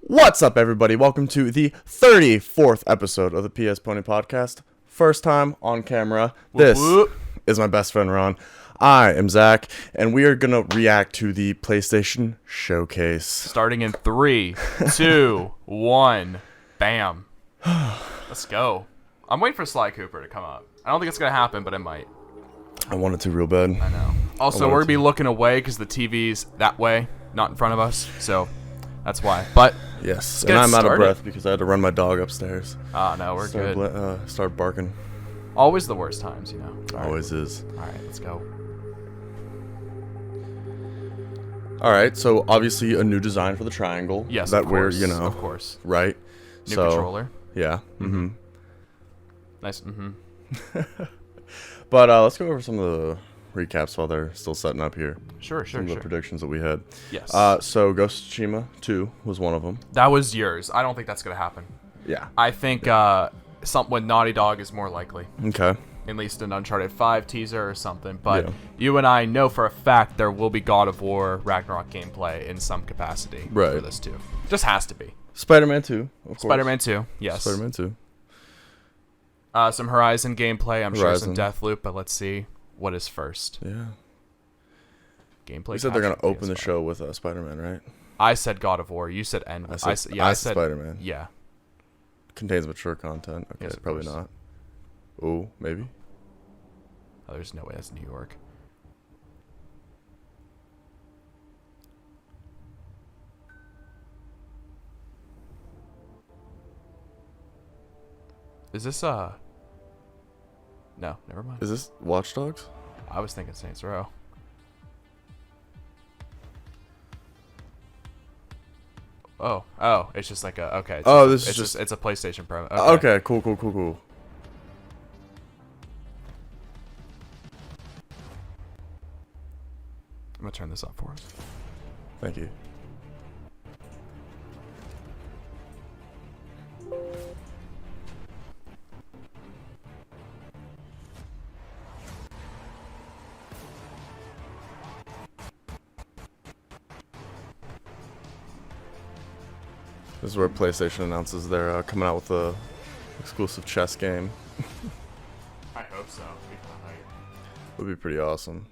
What's up, everybody? Welcome to the 34th episode of the PS Pony Podcast. First time on camera. This is my best friend, Ron. I am Zach, and we are going to react to the PlayStation Showcase. Starting in 3, 2, 1, bam. Let's go. I'm waiting for Sly Cooper to come up. I don't think it's going to happen, but it might. I want it to real bad. I know. Also, we're going to be looking away because the TV's that way, not in front of us, so that's why. But yes, and I'm out of breath because I had to run my dog upstairs. No, we're good. Start barking. Always the worst times, you know. Always is. All right, let's go. All right, so obviously a new design for the triangle. Yes, that of course. we're, Of course. right. New controller. Yeah. Mm-hmm. Nice. Mm-hmm. But let's go over some of the recaps while they're still setting up here. Sure. Some of the predictions that we had. Yes. So Ghost of Tsushima 2 was one of them. That was yours. I don't think that's gonna happen. Yeah. I think something with Naughty Dog is more likely. Okay. At least an Uncharted 5 teaser or something. But you and I know for a fact there will be God of War Ragnarok gameplay in some capacity for this too. Just has to be. Spider-Man 2, of course. Spider-Man 2, yes. Spider-Man 2. Some Horizon gameplay. I'm sure some Deathloop, but let's see what is first. Yeah. Gameplay. You said they're going to open the show with Spider-Man, right? I said God of War. You said End. I said Spider-Man. Yeah. Contains mature content. Okay, yes, probably not. Oh, maybe. Oh, there's no way that's New York. Is this No, never mind. Is this Watch Dogs? I was thinking Saints Row. Oh, it's just like a it's a PlayStation Pro. Okay, cool. I'm gonna turn this up for us. Thank you. This is where PlayStation announces they're coming out with a exclusive chess game. I hope so. Would be pretty awesome.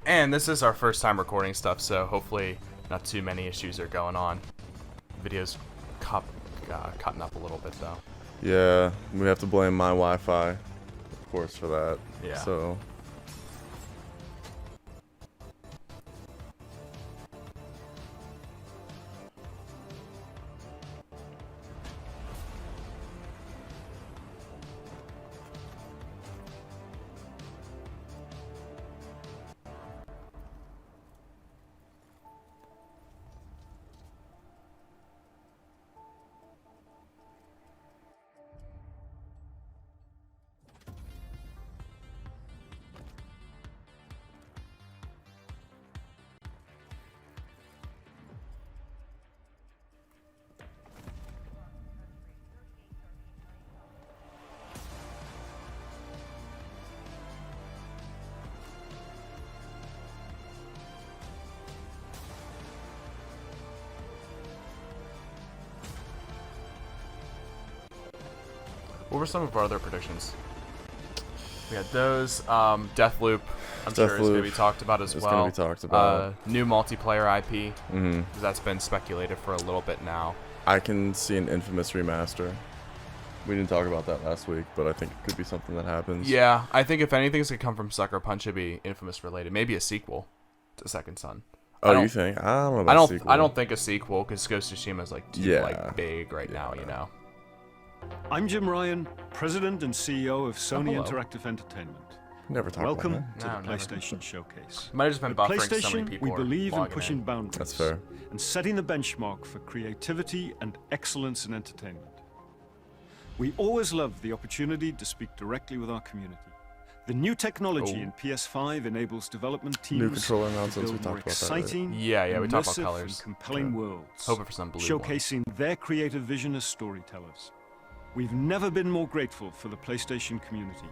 And this is our first time recording stuff, so hopefully not too many issues are going on. Video's cutting up a little bit though. Yeah, we have to blame my Wi-Fi, of course, for that. Yeah. So. What were some of our other predictions? We had those. Deathloop, I'm sure is going to be talked about as well. It's going to be talked about. New multiplayer IP. Mm-hmm. That's been speculated for a little bit now. I can see an Infamous remaster. We didn't talk about that last week, but I think it could be something that happens. Yeah, I think if anything's going to come from Sucker Punch, it'd be Infamous related. Maybe a sequel to Second Son. Oh, you think? I don't know about a sequel. I don't think a sequel, because Ghost of Tsushima is like big right now, you know. I'm Jim Ryan, President and CEO of Sony Interactive Entertainment. Never talk Welcome about to the PlayStation Showcase. Might have just been At buffering PlayStation, so many people. we believe in pushing boundaries. That's fair. And setting the benchmark for creativity and excellence in entertainment. We always love the opportunity to speak directly with our community. The new technology in PS5 enables development teams new controller announcements. to We build more talked about that. Right? exciting, Yeah, we talked about immersive, colors. and compelling worlds, Hoping for some blue showcasing their creative vision as storytellers. We've never been more grateful for the PlayStation community.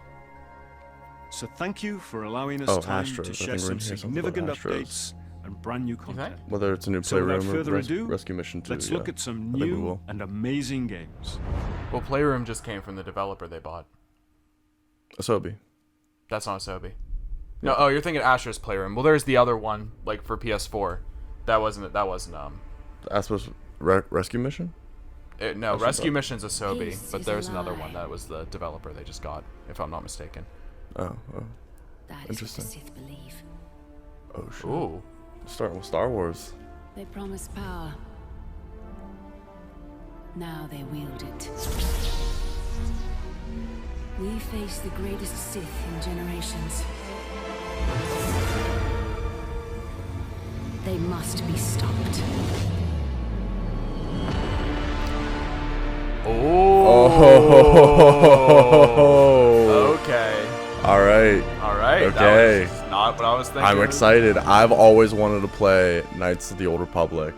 So thank you for allowing us time Astros. to I share think we're some gonna hear something significant about Astros. updates and brand new content. Whether it's a new So without Playroom further or ado, Rescue Mission 2. let's look at some new and amazing games. Well, Playroom just came from the developer they bought. Asobi. That's not Asobi. No, oh, you're thinking Astro's Playroom. Well, there's the other one, like for PS4. That wasn't. Astro's Rescue Mission? No, Rescue Mission's Asobi, but there's another one that was the developer they just got, if I'm not mistaken. Oh. That Interesting. is what the Sith believe. Oh shit. Ooh. Starting with Star Wars. They promise power. Now they wield it. We face the greatest Sith in generations. They must be stopped. Oh. Okay. All right. Okay. That was not what I was thinking. I'm excited. I've always wanted to play Knights of the Old Republic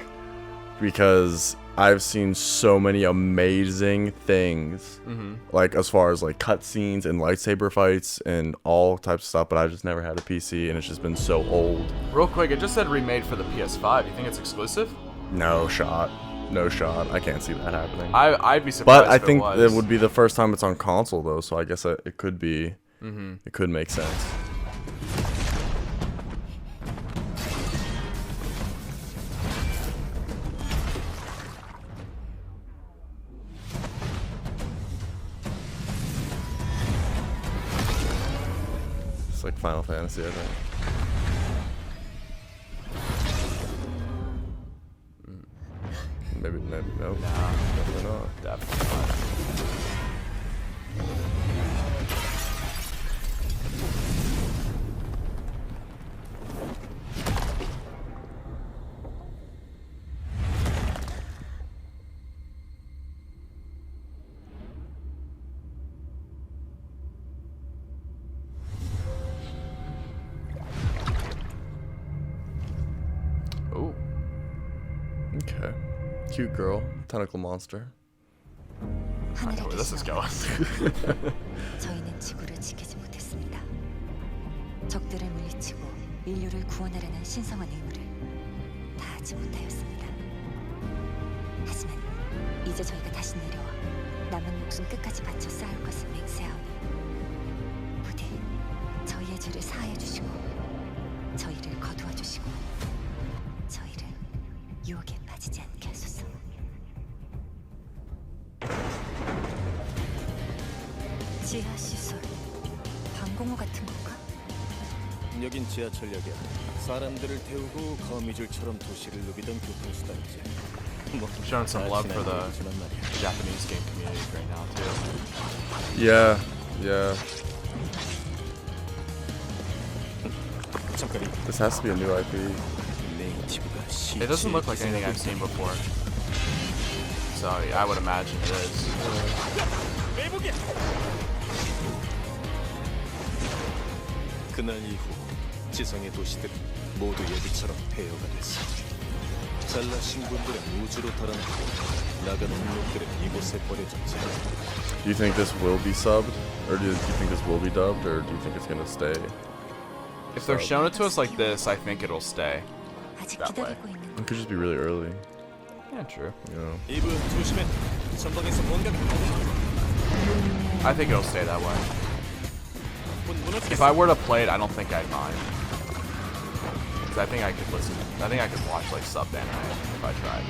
because I've seen so many amazing things, like as far as like cutscenes and lightsaber fights and all types of stuff. But I just never had a PC, and it's just been so old. Real quick, it just said remade for the PS5. You think it's exclusive? No shot. I can't see that happening. I'd be surprised. But I if think it it would be the first time it's on console though, so I guess it could be. It could make sense. It's like Final Fantasy, I think. Maybe no. Nah, Definitely not. definitely not. Ooh. Okay. Cute girl. Tentacle monster. I know where this is going. 저희는 지구를 지키지 못했습니다. 적들을 물리치고 인류를 구원하려는 신성한 의무를 다하지 못하였습니다. 하지만 이제 저희가 다시 내려와 남은 목숨 끝까지 바쳐 싸울 것을 맹세하오니 부디 저희의 죄를 사하여 주시고 저희를 거두어 주시고 저희를 유혹에 빠지지 않게 하소서. 지하 시설, 방공호 같은 건가? 여긴 지하철역이야. 사람들을 태우고 거미줄처럼 도시를 누비던 교통수단이지. 뭐, Showing some love for the Japanese game community right now too. Yeah. This has to be a new IP. It doesn't look like anything I've seen before. So yeah, I would imagine it is. 그날 이후 지성의 도시들은 모두 예비처럼 폐허가 됐어. 잘나신 분들은 우주로 달아나고 나가는 놈들은 이곳에 버려졌지. Do you think this will be subbed? Or do you think this will be dubbed? Or do you think it's gonna stay? If they're showing it to us like this, I think it'll stay. 아직 That way. 기다리고 있는 It could just be really early. Yeah, true. You know. 이브 조심해. 전방에서 뭔가 I think it'll stay that way. If I were to play it, I don't think I'd mind. 'Cause I think I could listen. I think I could watch like subbed anime if I tried.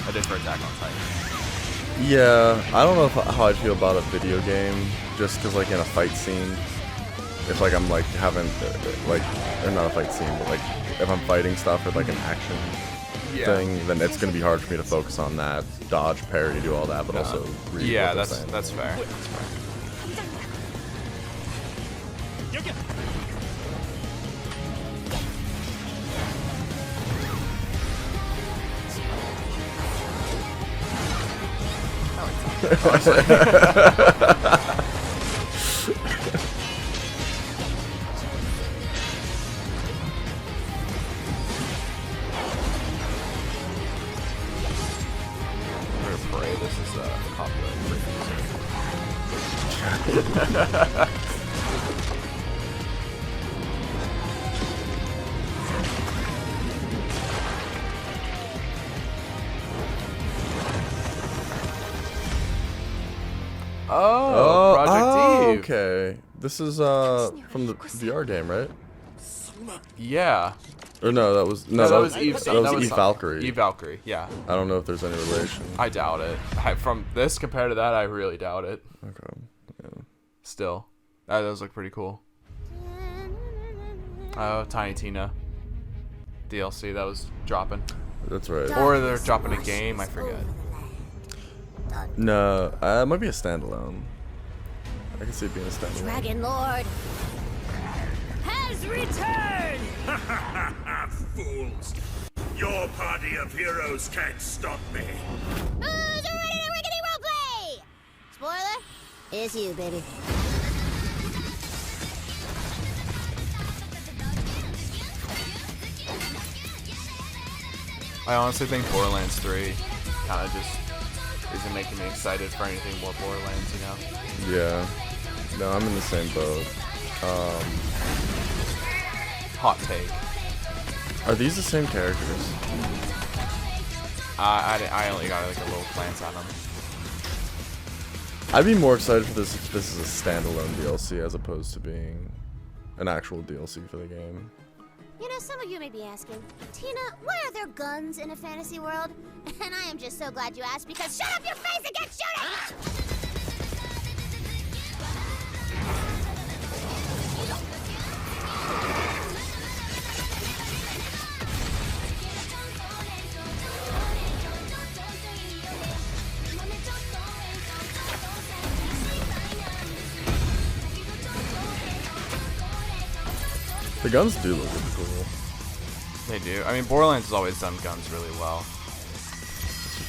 I did for Attack on Titan. Yeah, I don't know how I feel about a video game. Just because, like, in a fight scene, if like I'm like having like, or not a fight scene, but like if I'm fighting stuff with like an action thing, then it's gonna be hard for me to focus on that, dodge, parry, do all that, but also read Yeah, what they're saying. that's fair. I'm gonna pray this is copyright free music. This is from the VR game, right? Yeah. Or no, that was Eve. That was Eve Valkyrie. Eve Valkyrie. Yeah. I don't know if there's any relation. I doubt it. From this compared to that, I really doubt it. Okay. Yeah. Still, those look pretty cool. Oh, Tiny Tina DLC that was dropping. That's right. Or they're dropping a game. I forget. No, it might be a standalone. I can see it being a standalone. Dragon Lord has returned! Fools! Your party of heroes can't stop me. Who's ready to rickety roleplay? Spoiler? It's you, baby. I honestly think Borderlands 3 kind of just isn't making me excited for anything more Borderlands, you know? Yeah. No, I'm in the same boat. Hot take. Are these the same characters? I only got like a little glance at them. I'd be more excited for this if this is a standalone DLC as opposed to being an actual DLC for the game. You know, some of you may be asking, Tina, why are there guns in a fantasy world? And I am just so glad you asked, because shut up your face and get shooting! The guns do look really cool. They do. I mean, Borderlands has always done guns really well.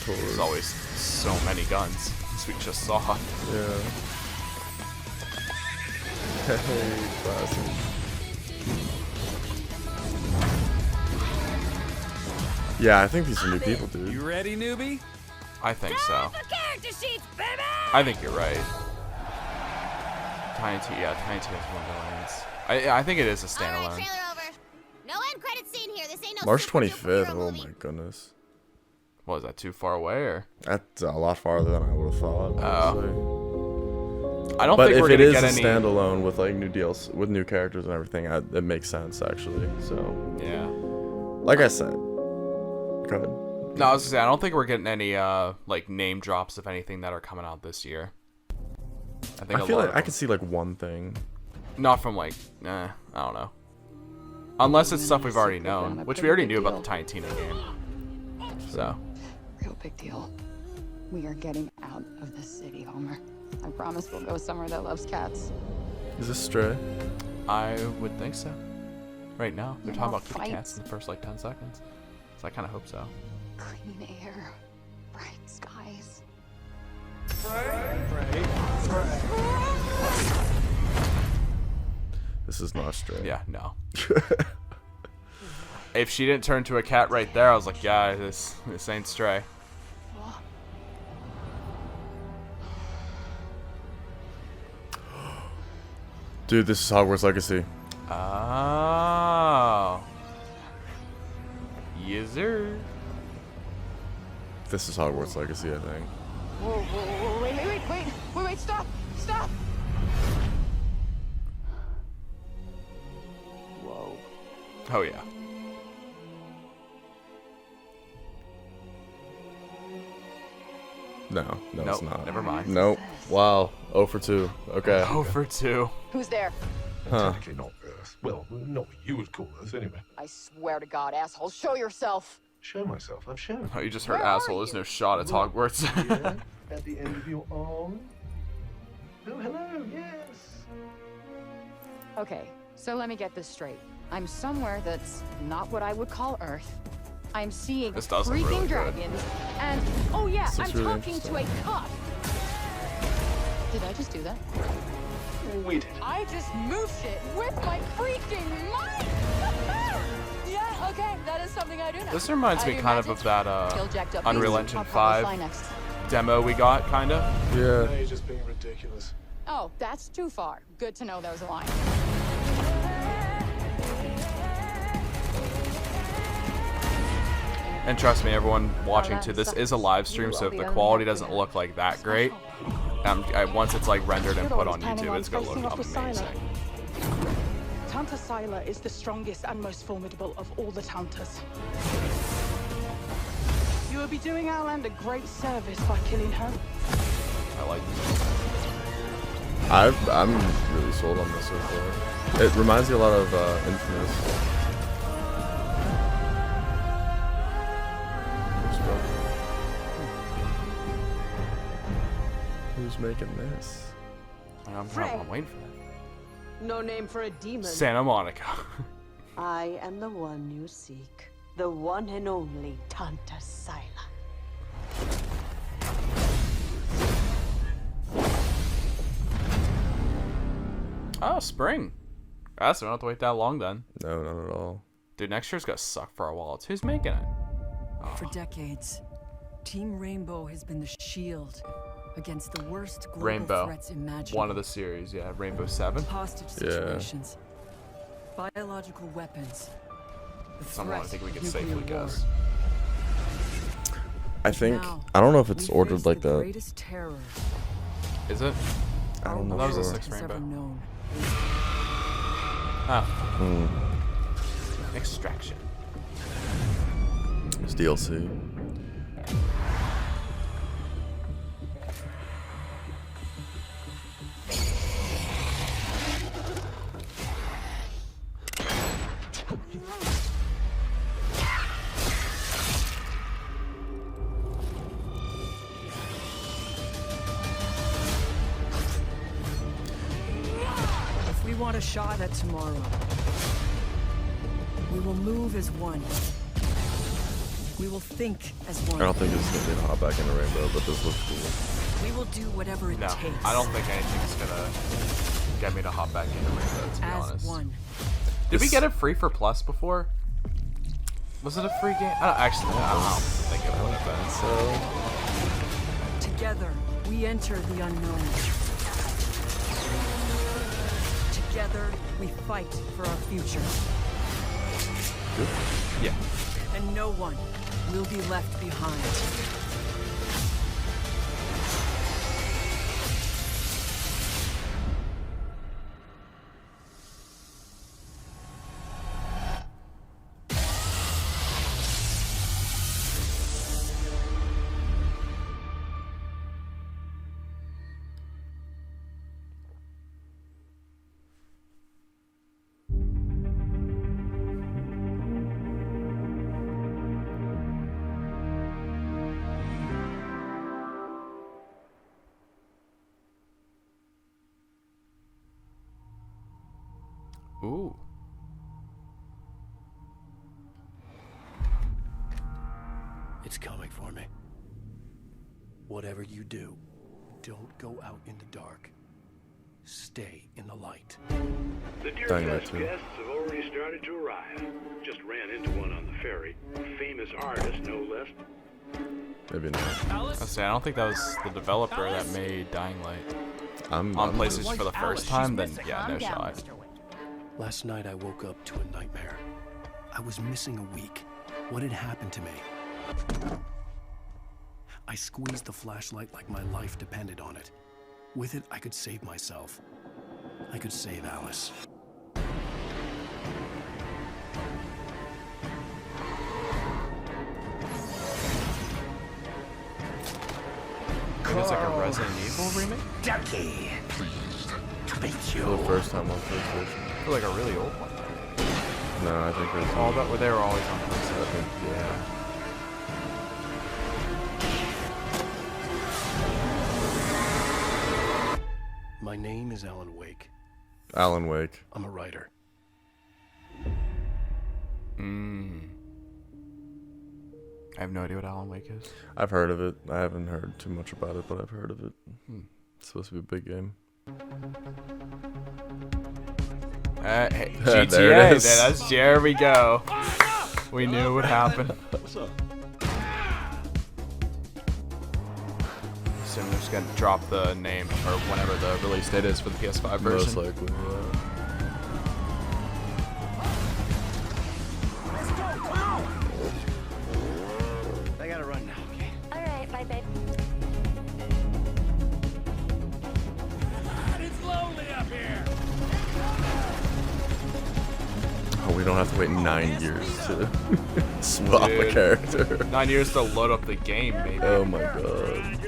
There's always so many guns, as we just saw. Yeah. Hey, classic. Yeah, I think these are new people, dude. You ready, newbie? I think so. The character sheets, baby! I think you're right. Tiny Tina is Borderlands. I think it is a Alright, standalone. trailer over. No end credit scene here. This ain't no March super duper 25th. hero Oh movie. my goodness. What, is that too far away, or? That's a lot farther than I would have thought. Honestly. I don't But think if we're it gonna is get a any. standalone with like new DLC, with new characters and everything, it makes sense actually. So, Yeah. like I said, go ahead. No, I was gonna say I don't think we're getting any like name drops of anything that are coming out this year. I think I feel like I could see like one thing. not from like I don't know. Unless it's stuff we've already known, which we already knew about the Tiny Tina game. So. Real big deal. We are getting out of this city, Homer. I promise we'll go somewhere that loves cats. Is this Stray? I would think so. Right now, they're talking More about kitty cats fights. in the first like 10 seconds. So I kind of hope so. Clean air, bright skies. This is not Stray. Yeah, no. If she didn't turn to a cat right there, I was like, yeah, this ain't Stray. Dude, this is Hogwarts Legacy. Oh. Yes, sir. This is Hogwarts Legacy, I think. Whoa, wait, stop! Whoa. Oh, yeah. No, it's Nope, not. never mind. Nope. Wow. 0 for 2. Okay. 0 for 2. Who's there? Huh. Technically not Earth. Well, not what you would call Earth anyway. I swear to God, asshole, show yourself! Show myself. I've shown. Oh, you just heard Where are asshole. There's you? no shot at Hogwarts. Yeah, at the end of your arm. Oh, hello. Yes. Okay, so let me get this straight. I'm somewhere that's not what I would call Earth. I'm seeing This does look freaking really good. dragons, and oh yeah, This I'm looks really talking to a cop. Did I just do that? We did. I just moved shit with my freaking mind. Yeah, okay, that is something I do now. This reminds me I kind of imagine that Kill jacked up Unreal beasts. Engine I'll probably fly 5 next. demo we got, kind of. Yeah. Now you're just being ridiculous. Oh, that's too far. Good to know there was a line. And trust me, everyone watching that too, this sucks. is a live stream, so if the quality doesn't look like that great, Once it's like rendered and put on YouTube, it's gonna look amazing. Tanta Sila is the strongest and most formidable of all the Tantas. You will be doing our land a great service by killing her. I like this. I'm really sold on this so far. It reminds me a lot of Infamous. Who's making this? I'm waiting for that. No name for a demon. Santa Monica. I am the one you seek. The one and only Tanta Sila. Oh, spring. Guys, we don't have to wait that long then. No, not at all. Dude, next year's gonna suck for our wallets. Who's making it? Oh. For decades, Team Rainbow has been the shield against the worst global Rainbow. threats imaginable. One of the series, yeah. Rainbow 7. Hostage situations, biological weapons. Someone I think we can safely guess. I think Now, I don't know if it's we ordered face like the that. greatest terror Is it? I don't know. That was a sure. 6 has ever Rainbow. known. Ah, Hmm. Extraction. It's DLC. If we want a shot at tomorrow, we will move as one. We will think as one. I don't think it's gonna be a hop back in the Rainbow, but this looks cool. We will do whatever it No, takes. I don't think anything's gonna get me to hop back into Rainbow, to be As honest. one. Did we get it free for Plus before? Was it a free game? I don't think it would have been. So Together, we enter the unknown. Together, we fight for our future. Yeah. And no one will be left behind. Ooh. It's coming for me. Whatever you do, don't go out in the dark. Stay in the light. The Deer Dang, Fest that too. guests have already started to arrive. Just ran into one on the ferry. A famous artist, no less. maybe not. I say I don't think that was the developer that made Dying Light I'm on PlayStation for the first time. Then yeah, no shot. Last night I woke up to a nightmare. I was missing a week. What had happened to me? I squeezed the flashlight like my life depended on it. With it, I could save myself. I could save Alice. It's like a Resident Evil remake. Ducky! Pleased to meet For the first time on PlayStation. I feel like a really old one. No, I think it's All that they were always on PlayStation. I think, yeah. My name is Alan Wake. Alan Wake. I'm a writer. I have no idea what Alan Wake is. I've heard of it. I haven't heard too much about it, but I've heard of it. It's supposed to be a big game. Hey, There it GTA. is. There we go. We knew it would happen. What's up? Soon they're just gonna drop the name or whenever the release date is for the PS5 version. Most likely, yeah. I gotta run now, okay? All right, bye, babe. we don't have to wait 9 years to swap a character. 9 years to load up the game, maybe. Oh my god.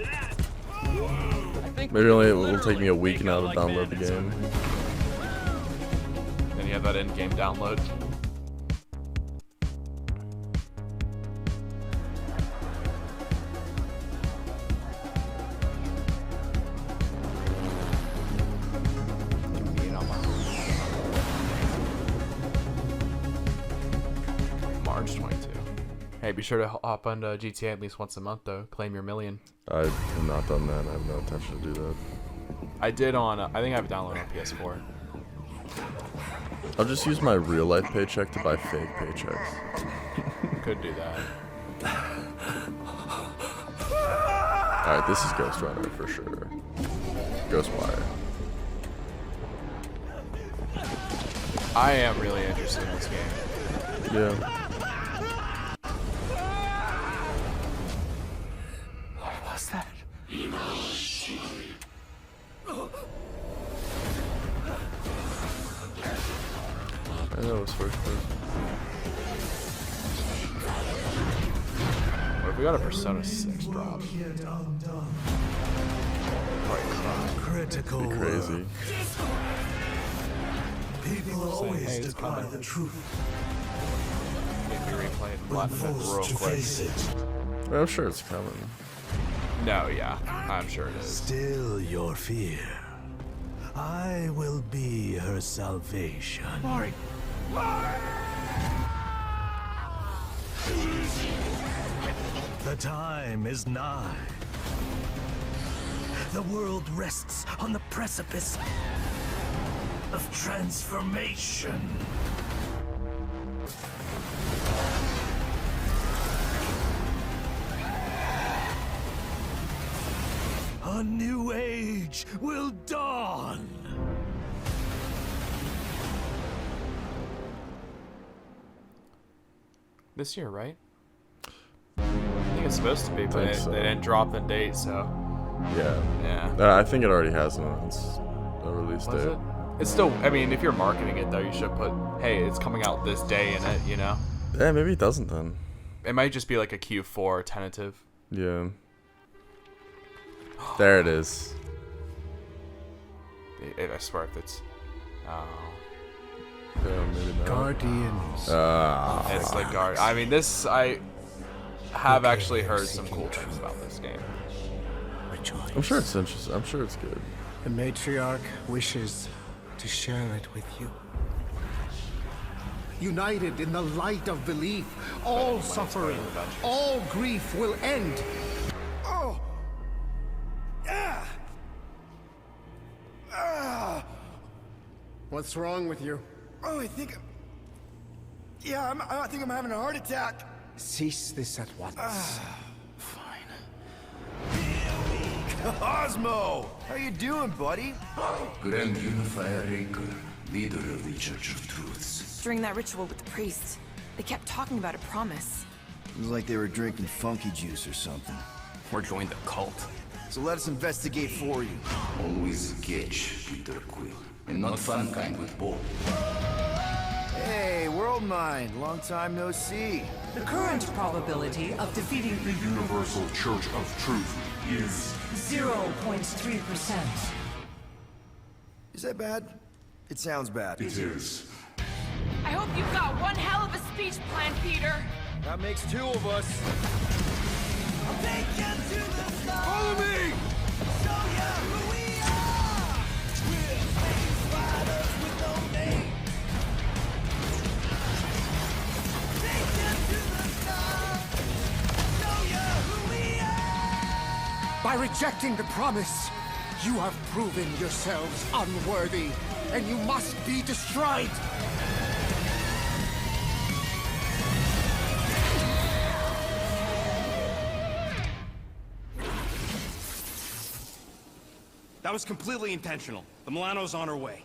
Maybe only it will take me a week now to download the game. And you have that in-game download. March 22. Hey, be sure to hop on GTA at least once a month, though. Claim your million. I have not done that. I have no intention to do that. I did on. I think I have it downloaded on PS4. I'll just use my real life paycheck to buy fake paychecks. Could do that. Alright, this is Ghost Runner for sure. Ghostwire. I am really interested in this game. Yeah. What was that? I know it was first person. What if we got a Persona 6 drop? Critical. Be crazy. People always hey, decry the truth. Get me replayed and platinum it real quick. I'm sure it's coming. No, yeah, I'm sure it is. Still your fear. I will be her salvation. Mari. The time is nigh. The world rests on the precipice of transformation. A new age will dawn. This year, right? I think it's supposed to be, but they didn't drop the date, so. Yeah. Yeah. I think it already has a release Was date. it? It's still, I mean, if you're marketing it though, you should put, hey, it's coming out this day in it, you know? Yeah, maybe it doesn't then. It might just be like a Q4 tentative. Yeah. There it is. I swear if it's. Oh. Yeah, maybe not. Guardians. It's the guard. I mean, this, I have actually heard some cool things about this game. I'm sure it's interesting. I'm sure it's good. The matriarch wishes to share it with you. United in the light of belief, all suffering, all grief will end. Oh! Ah! Ah! What's wrong with you? Oh, I think I'm having a heart attack. Cease this at once. Cosmo! How you doing, buddy? Grand Unifier Raker, leader of the Church of Truths. During that ritual with the priest, they kept talking about a promise. It was like they were drinking funky juice or something. Or joined the cult. So let us investigate for you. Always catch Peter Quill, and not fun kind with Bob. Hey, World Mind, long time no see. The current probability of defeating the Universal Church of Truth is 0.3%. Is that bad? It sounds bad. It is. I hope you've got one hell of a speech plan, Peter. That makes two of us. I'll take you to the stars. Follow me! Show you who we are. We're space riders with no name. Take you to the stars. Show you who we are. By rejecting the promise, you have proven yourselves unworthy, and you must be destroyed. That was completely intentional. The Milano's on her way.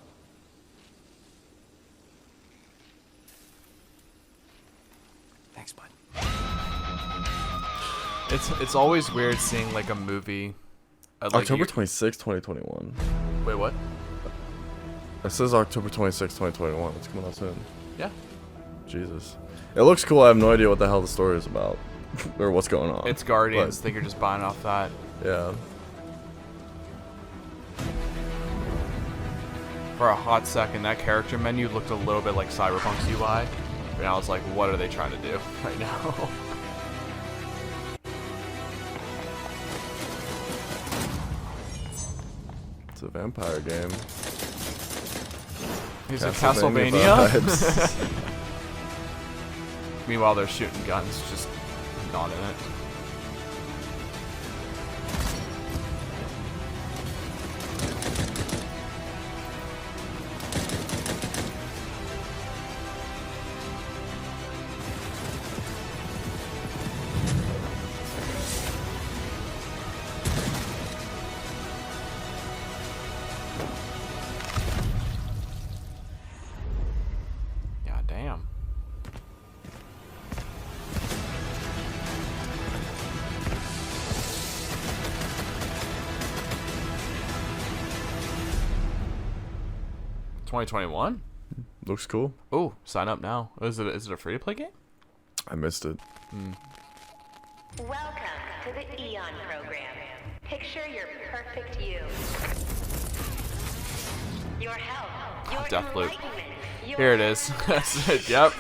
Thanks, bud. It's always weird seeing like a movie. Like October 26, 2021. Wait, what? It says October 26, 2021. It's coming out soon. Yeah. Jesus. It looks cool. I have no idea what the hell the story is about. Or what's going on. It's Guardians. But, I think you're just buying off that. Yeah. For a hot second, that character menu looked a little bit like Cyberpunk's UI. And I was like, what are they trying to do right now? It's a vampire game. Is it Castlevania? Meanwhile, they're shooting guns, just not in it. Damn. $2021? Looks cool. Oh, sign up now. Is it a free to play game? I missed it. Welcome to the Eon program. Picture your perfect you. Your health, your Deathloop. enlightenment, your Here it is. That's it. Yep.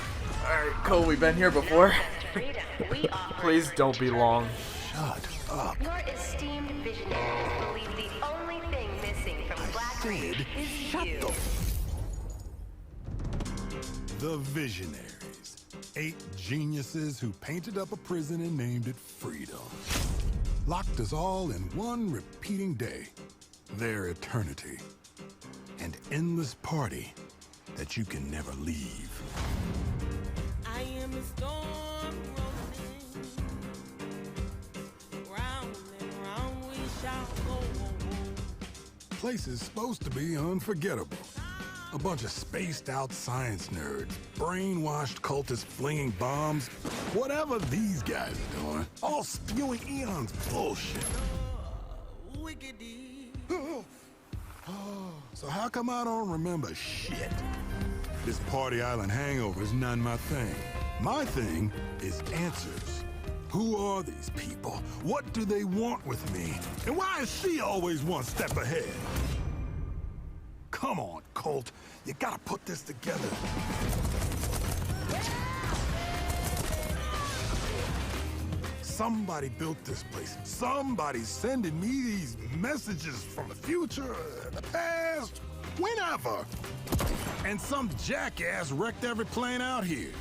Alright, cool. We've been here before. freedom. We offer Please don't be long. Shut up. Your esteemed visionaries believe the only thing missing from Black Reach is you. The Visionaries. 8 geniuses who painted up a prison and named it Freedom. Locked us all in one repeating day. Their eternity. An endless party that you can never leave. I am a storm rolling. Round and round we shall go. Place is supposed to be unforgettable. A bunch of spaced out science nerds, brainwashed cultists flinging bombs, whatever these guys are doing, all spewing Eon's bullshit. So how come I don't remember shit? This Party Island hangover is none my thing. My thing is answers. Who are these people? What do they want with me? And why is she always one step ahead? Come on, Colt. You gotta put this together. Somebody built this place. Somebody's sending me these messages from the future, the past, whenever. And some jackass wrecked every plane out here.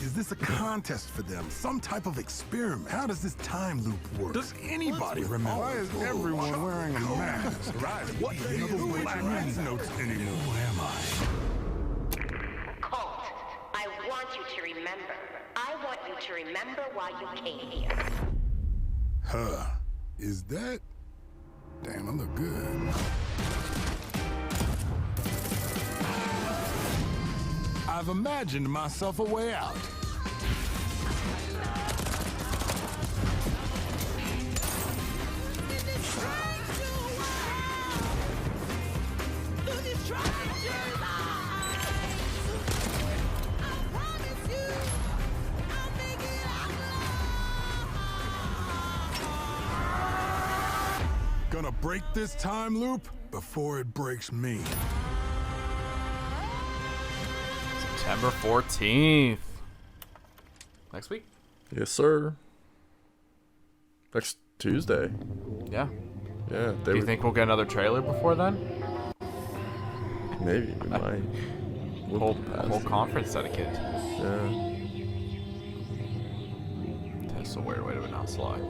Is this a contest for them? Some type of experiment? How does this time loop work? Does anybody remember? Why is everyone wearing a mask? What the Black notes anymore? Who am I? Colt, I want you to remember. I want you to remember why you came here. Huh. Is that? Damn, I look good. I've imagined myself a way out. Gonna break this time loop before it breaks me. September 14th. Next week? Yes, sir. Next Tuesday. Yeah. Yeah. Do you think we'll get another trailer before then? Maybe we might. Whole conference dedicated. Yeah. That's a weird way to announce live.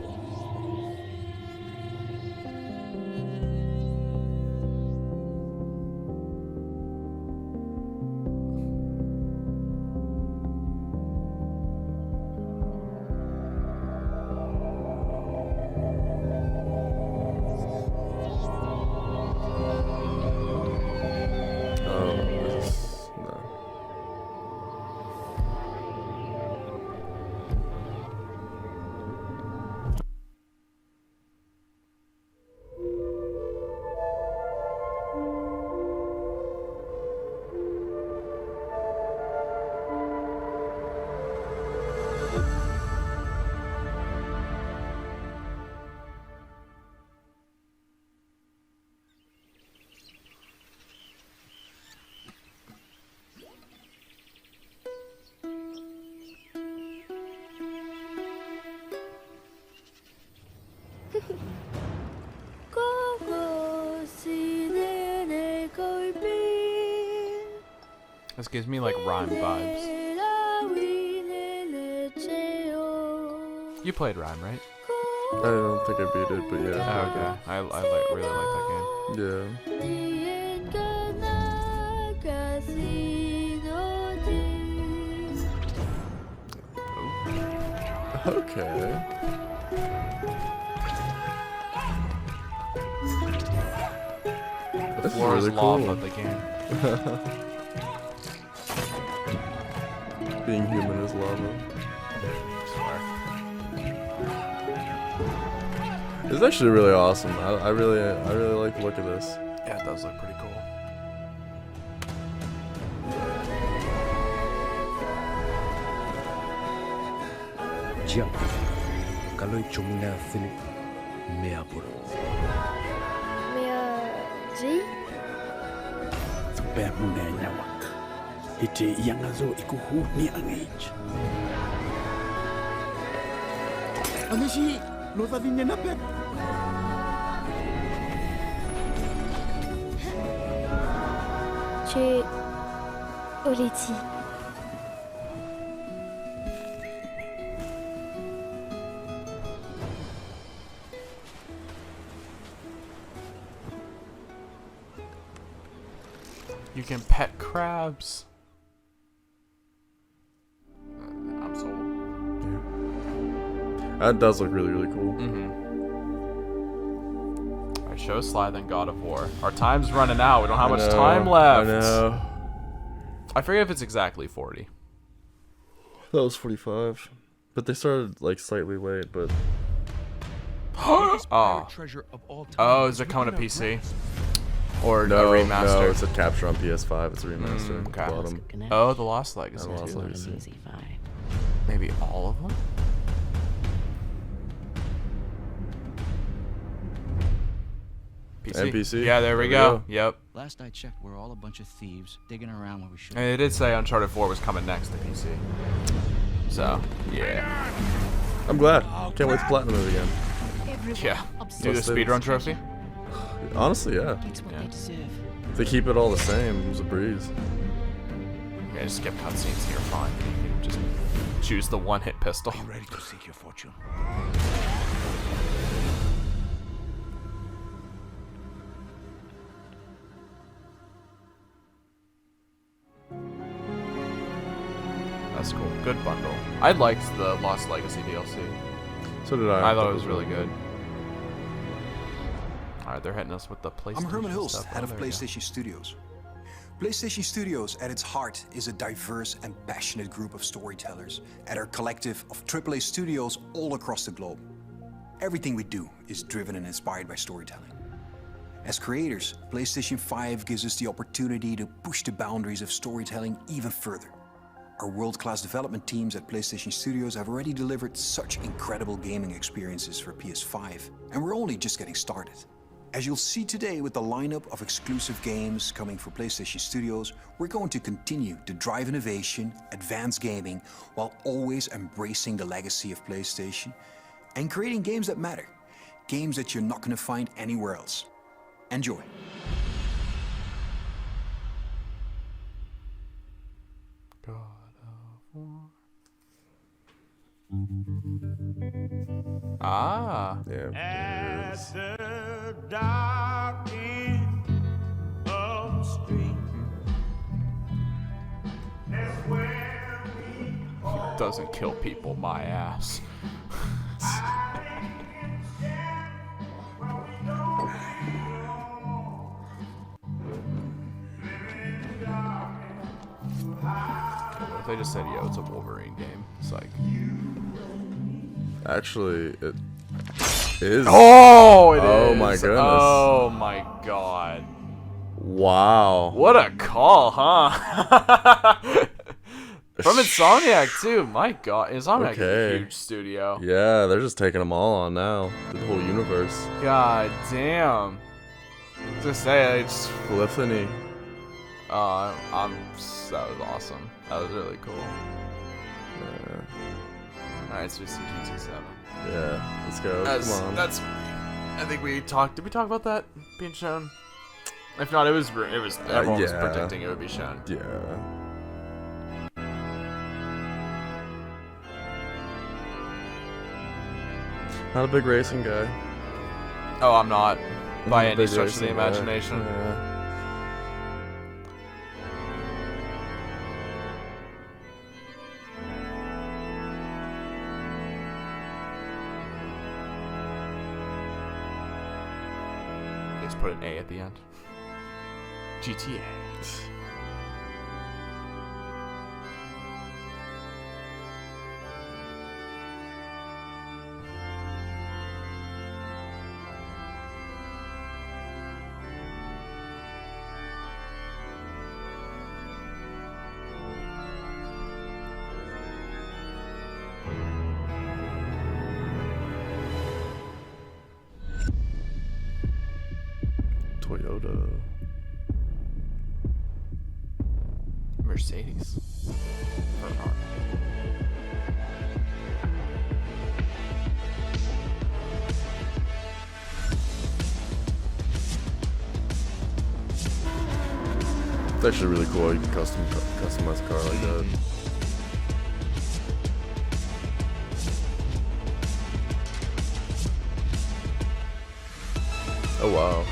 This gives me like Rhyme vibes. You played Rhyme, right? I don't think I beat it, but yeah. Oh, okay. I really like that game. Yeah. Okay. The That's floor is really lava cool. of the game. Being human is lava. It's actually really awesome. I really like the look of this. Yeah, it does look pretty cool. Diyan, kaloy chumuna Philip Meapur. Sampai muna nyawak. Ite yang azo ikuhu ni angage. Amishi, lo ta vinne na pet. Che Oleti. You can pet crabs. I'm sold. That does look really cool. Alright, show Sly, then God of War. Our time's running out. We don't have much time left. I know. I forget if it's exactly 40. That was 45. But they started like slightly late, but Oh, is it coming to PC? Or no, a remaster? No, it's a capture on PS5. It's a remaster. Okay. Bottom. Oh, The Lost Legacy. The Lost Legacy. Maybe all of them? NPC? Yeah, there we go. Yep. Last I checked, we're all a bunch of thieves digging around where we should. And it did say Uncharted 4 was coming next to PC. So, yeah. I'm glad. Can't wait to platinum it again. Yeah. Do the speedrun trophy? Honestly, yeah. If they keep it all the same, it was a breeze. Yeah, just skip cutscenes here, fine. You can just choose the one-hit pistol. Are you ready to seek your fortune? That's cool. Good bundle. I liked the Lost Legacy DLC. So did I. I thought it was really good. Alright, they're hitting us with the PlayStation I'm Herman Hulst, stuff. head of there we go. PlayStation Studios. PlayStation Studios, at its heart, is a diverse and passionate group of storytellers at our collective of AAA studios all across the globe. Everything we do is driven and inspired by storytelling. As creators, PlayStation 5 gives us the opportunity to push the boundaries of storytelling even further. Our world-class development teams at PlayStation Studios have already delivered such incredible gaming experiences for PS5, and we're only just getting started. As you'll see today with the lineup of exclusive games coming for PlayStation Studios, we're going to continue to drive innovation, advance gaming, while always embracing the legacy of PlayStation and creating games that matter. Games that you're not going to find anywhere else. Enjoy. God of War. Ah. Yeah. At the dark end of the street. That's where we all Doesn't kill people, my ass. If they just said, yo, it's a Wolverine game, it's like... Actually, it is. Oh, it is. Oh my goodness. Oh my god. Wow. What a call, huh? From Insomniac, too. My god. Insomniac is a huge studio. Yeah, they're just taking them all on now. The whole universe. God damn. Just say it. Just... Polyphony. That was awesome. That was really cool. Yeah. Alright, so CGT7. Yeah, let's go. That's, Come on. That's I think we talked. Did we talk about that being shown? If not, it was. Everyone was predicting it would be shown. Yeah. Not a big racing guy. Oh, I'm not by Not a any big stretch of the racing guy. imagination. Yeah. Just put an A at the end. GTA. Toyota. Mercedes. Ferrari. It's actually really cool. You can customize a car like that. Oh wow.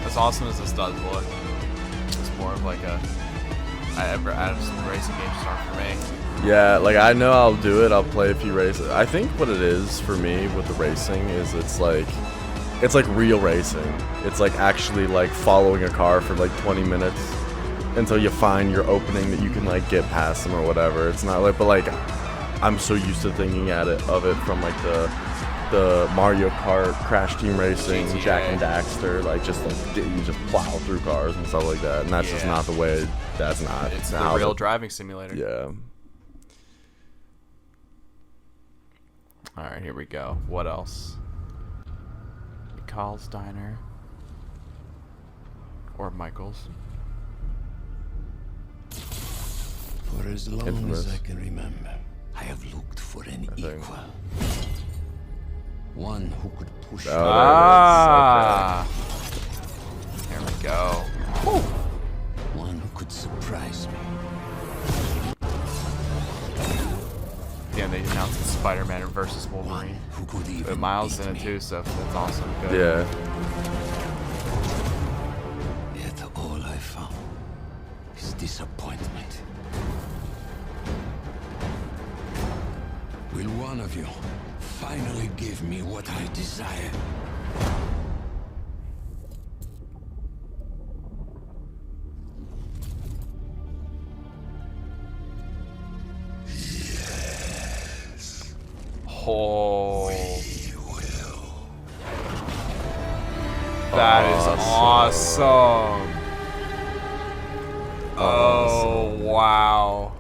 As awesome as this does look, it's more of like a racing game start for me. Yeah, like I know I'll do it. I'll play a few races. I think what it is for me with the racing is it's like real racing. It's like actually like following a car for like 20 minutes until you find your opening that you can like get past them or whatever. It's not like, but like I'm so used to thinking of it from like the Mario Kart, Crash Team Racing, GTA. Jack and Daxter, like just like you just plow through cars and stuff like that, and that's just not the way. That's not. It's not the real driving simulator. Yeah. All right, here we go. What else? Carl's Diner or Michael's. For as long Infamous. as I can remember, I have looked for an equal. One who could push me. Ah! There we go. One who could surprise me. Yeah, they announced Spider-Man versus Wolverine. Who could even With Miles beat in it me. too, so that's awesome. Good. Yeah. Yet all I found is disappointment. Will one of you finally give me what I desire? Oh. That is awesome. Oh, wow.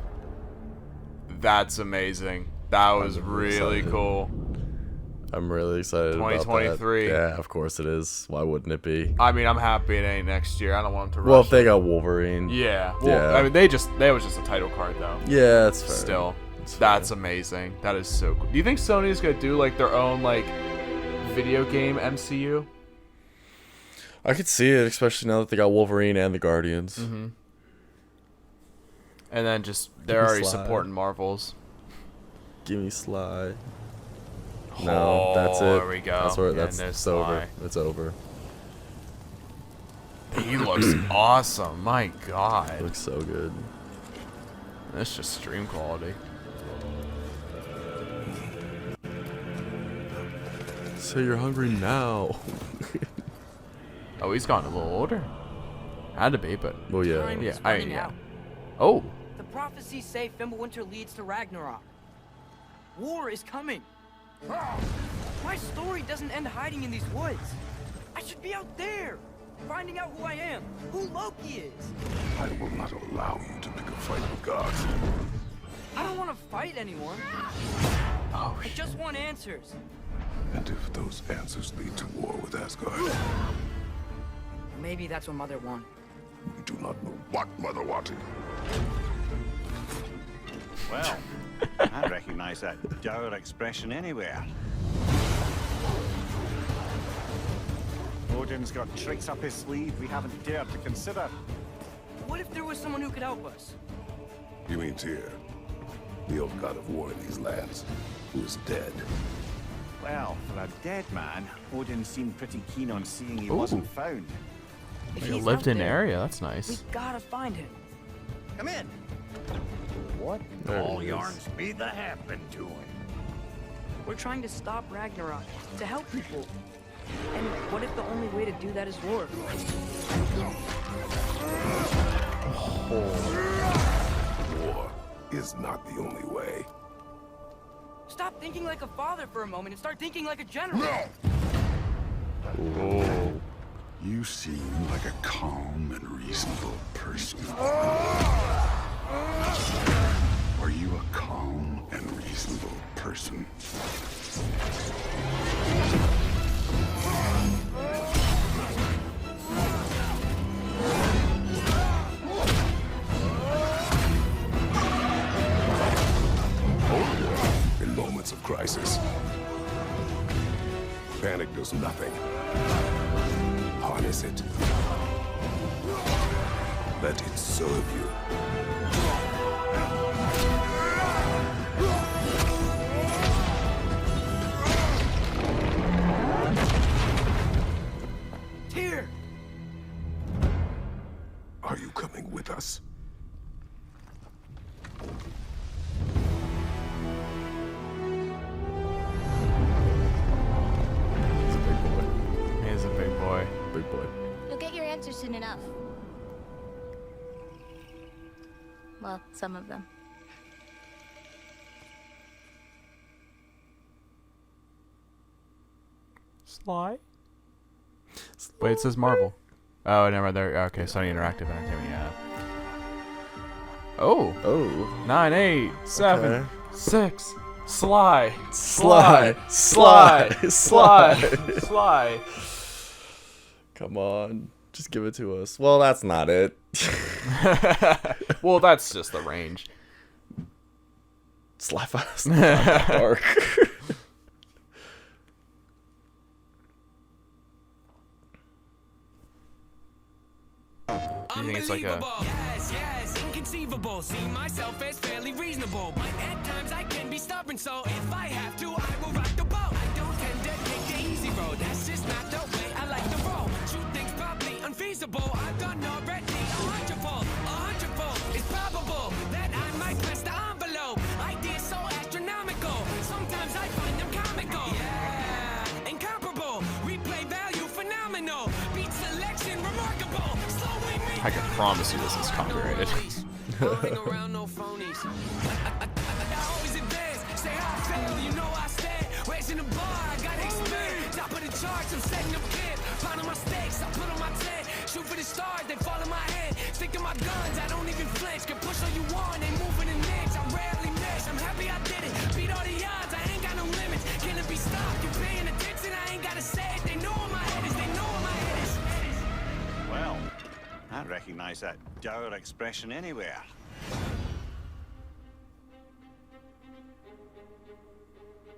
That's amazing. That was really cool. I'm really excited about that. 2023. Yeah, of course it is. Why wouldn't it be? I mean, I'm happy it ain't next year. I don't want them to rush Well, if they it. got Wolverine. Yeah. Well, I mean, that was just a title card, though. Yeah, that's fair. Still, that's amazing. That is so cool. Do you think Sony's gonna do like their own like video game MCU? I could see it, especially now that they got Wolverine and the Guardians. Mm-hmm. And then just they're me already Sly. supporting Marvels. Give me Sly. No, that's it. There we go. That's where Yeah, that's no it's over. Sly. It's over. He looks awesome. My God. Looks so good. That's just stream quality. So you're hungry now. Oh, he's gotten a little older. Had to be, but well, yeah. Time is I running out. Oh. The prophecies say Fimbulwinter leads to Ragnarok. War is coming. My story doesn't end hiding in these woods. I should be out there, finding out who I am, who Loki is. I will not allow you to pick a fight with gods. I don't want to fight anyone. Oh, I just want answers. And if those answers lead to war with Asgard, Maybe that's what Mother wanted. we do not know what Mother wanted. Well, I recognize that dour expression anywhere. Odin's got tricks up his sleeve we haven't dared to consider. What if there was someone who could help us? You mean Tyr, the old god of war in these lands, who is dead? Well, for a dead man, Odin seemed pretty keen on seeing he Ooh. wasn't found. If Like a he's lived-in out there, area. That's nice. We gotta find him. Come in. What There all it is. yarns be the happened to him? We're trying to stop Ragnarok, to help people. And what if the only way to do that is war? War is not the only way. Stop thinking like a father for a moment and start thinking like a general. Oh. You seem like a calm and reasonable person. Are you a calm and reasonable person? In moments of crisis, panic does nothing. Harness it. Let it serve you. Tyr! Are you coming with us? He is a big boy. Big boy. You'll get your answers soon enough. Well, some of them. Sly? Wait, it says Marvel. Oh, never mind. There. Okay, Sony Interactive Entertainment. Yeah. Oh. Oh. 9, 8, 7, Okay. 6. Sly. Sly. Sly. Sly. Sly. Sly. Come on. Just give it to us. Well, that's not it. Well, that's just the range. Sly Fast. Dark. You think it's like a... Yes, inconceivable. See myself as fairly reasonable, but at times I can be stubborn. So if I have to, I will rock the boat. I don't tend to take the easy road. That's just not the way I like to roll. Shoot things probably unfeasible. I've done already 100-fold. 100-fold. It's probable that I might press the envelope. Ideas so astronomical. Sometimes I find them comical. Yeah, incomparable. Replay value phenomenal. Beat selection remarkable. I can promise you this is copyrighted. I don't hang around no phonies. I always advance. Say I fail, you know I stand. Raising the bar, I gotta expand. Top of the charts, I'm setting up camp. Pounding my stakes, I put on my tent. Shoot for the stars, they fall in my hand. Stick to my guns, I don't even flinch. Can push all you want, ain't moving an inch. I rarely miss, I'm happy I did it. Beat all the odds, I ain't got no limits. Can it be stopped? You paying attention? I ain't gotta say it. They know where my head is, they know where my head is. Well, I recognize that dour expression anywhere.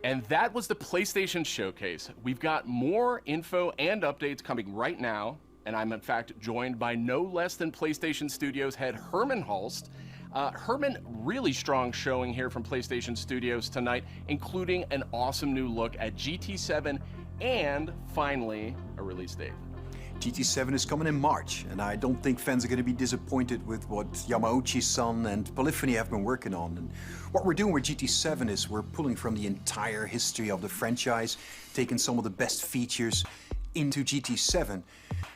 And that was the PlayStation Showcase. We've got more info and updates coming right now, and I'm in fact joined by no less than PlayStation Studios head Herman Hulst. Herman, really strong showing here from PlayStation Studios tonight, including an awesome new look at GT7 and finally a release date. GT7 is coming in March, and I don't think fans are going to be disappointed with what Yamauchi-san and Polyphony have been working on. And what we're doing with GT7 is we're pulling from the entire history of the franchise, taking some of the best features, into GT7.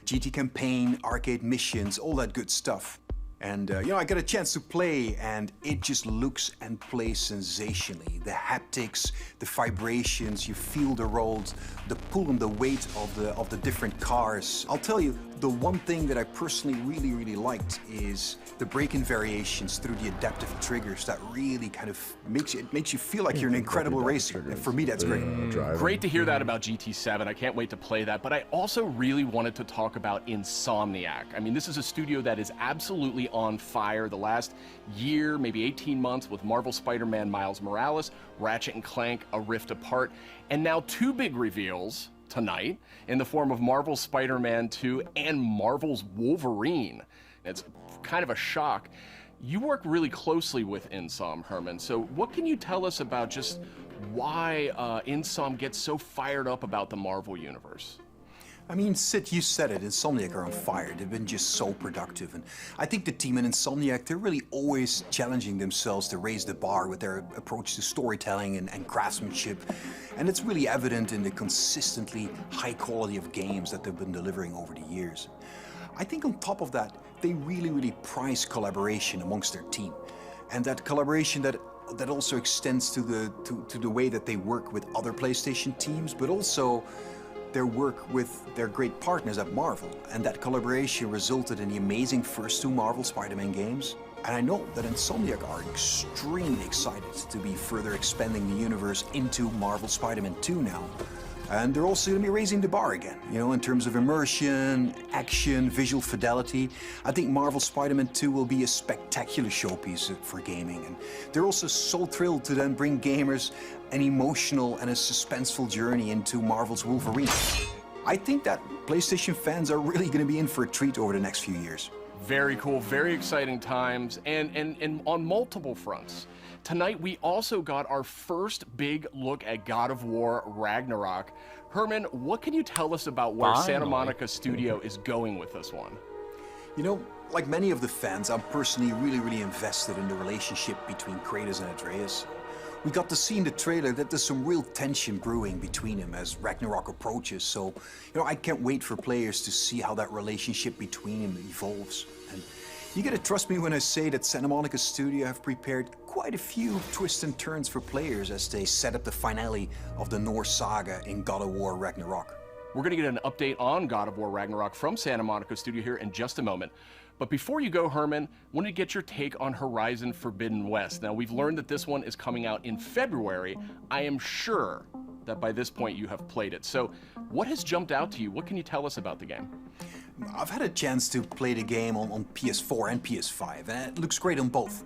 GT campaign, arcade missions, all that good stuff. And, I got a chance to play, and it just looks and plays sensationally. The haptics, the vibrations, you feel the roads, the pull and the weight of the different cars. I'll tell you, the one thing that I personally really liked is the braking variations through the adaptive triggers. That really kind of makes you feel like you're an incredible racer. And for me, that's great. Great to hear that about GT7. I can't wait to play that. But I also really wanted to talk about Insomniac. I mean, this is a studio that is absolutely on fire the last year, maybe 18 months, with Marvel Spider-Man Miles Morales, Ratchet & Clank, A Rift Apart, and now 2 big reveals tonight in the form of Marvel's Spider-Man 2 and Marvel's Wolverine. It's kind of a shock. You work really closely with Insom, Herman, so what can you tell us about just why Insom gets so fired up about the Marvel Universe? I mean, Sid, you said it, Insomniac are on fire. They've been just so productive. And I think the team in Insomniac, they're really always challenging themselves to raise the bar with their approach to storytelling and craftsmanship. And it's really evident in the consistently high quality of games that they've been delivering over the years. I think on top of that, they really prize collaboration amongst their team. And that collaboration that also extends to the way that they work with other PlayStation teams, but also their work with their great partners at Marvel. And that collaboration resulted in the amazing first 2 Marvel Spider-Man games. And I know that Insomniac are extremely excited to be further expanding the universe into Marvel Spider-Man 2 now. And they're also going to be raising the bar again, in terms of immersion, action, visual fidelity. I think Marvel Spider-Man 2 will be a spectacular showpiece for gaming. And they're also so thrilled to then bring gamers an emotional and a suspenseful journey into Marvel's Wolverine. I think that PlayStation fans are really going to be in for a treat over the next few years. Very cool, very exciting times, and on multiple fronts. Tonight, we also got our first big look at God of War Ragnarok. Herman, what can you tell us about where Santa Monica Studio is going with this one? Like many of the fans, I'm personally really invested in the relationship between Kratos and Atreus. We got to see in the trailer that there's some real tension brewing between them as Ragnarok approaches, so I can't wait for players to see how that relationship between them evolves. And you gotta trust me when I say that Santa Monica Studio have prepared quite a few twists and turns for players as they set up the finale of the Norse saga in God of War Ragnarok. We're gonna get an update on God of War Ragnarok from Santa Monica Studio here in just a moment. But before you go, Herman, I wanted to get your take on Horizon Forbidden West. Now, we've learned that this one is coming out in February. I am sure that by this point you have played it. So what has jumped out to you? What can you tell us about the game? I've had a chance to play the game on PS4 and PS5, and it looks great on both.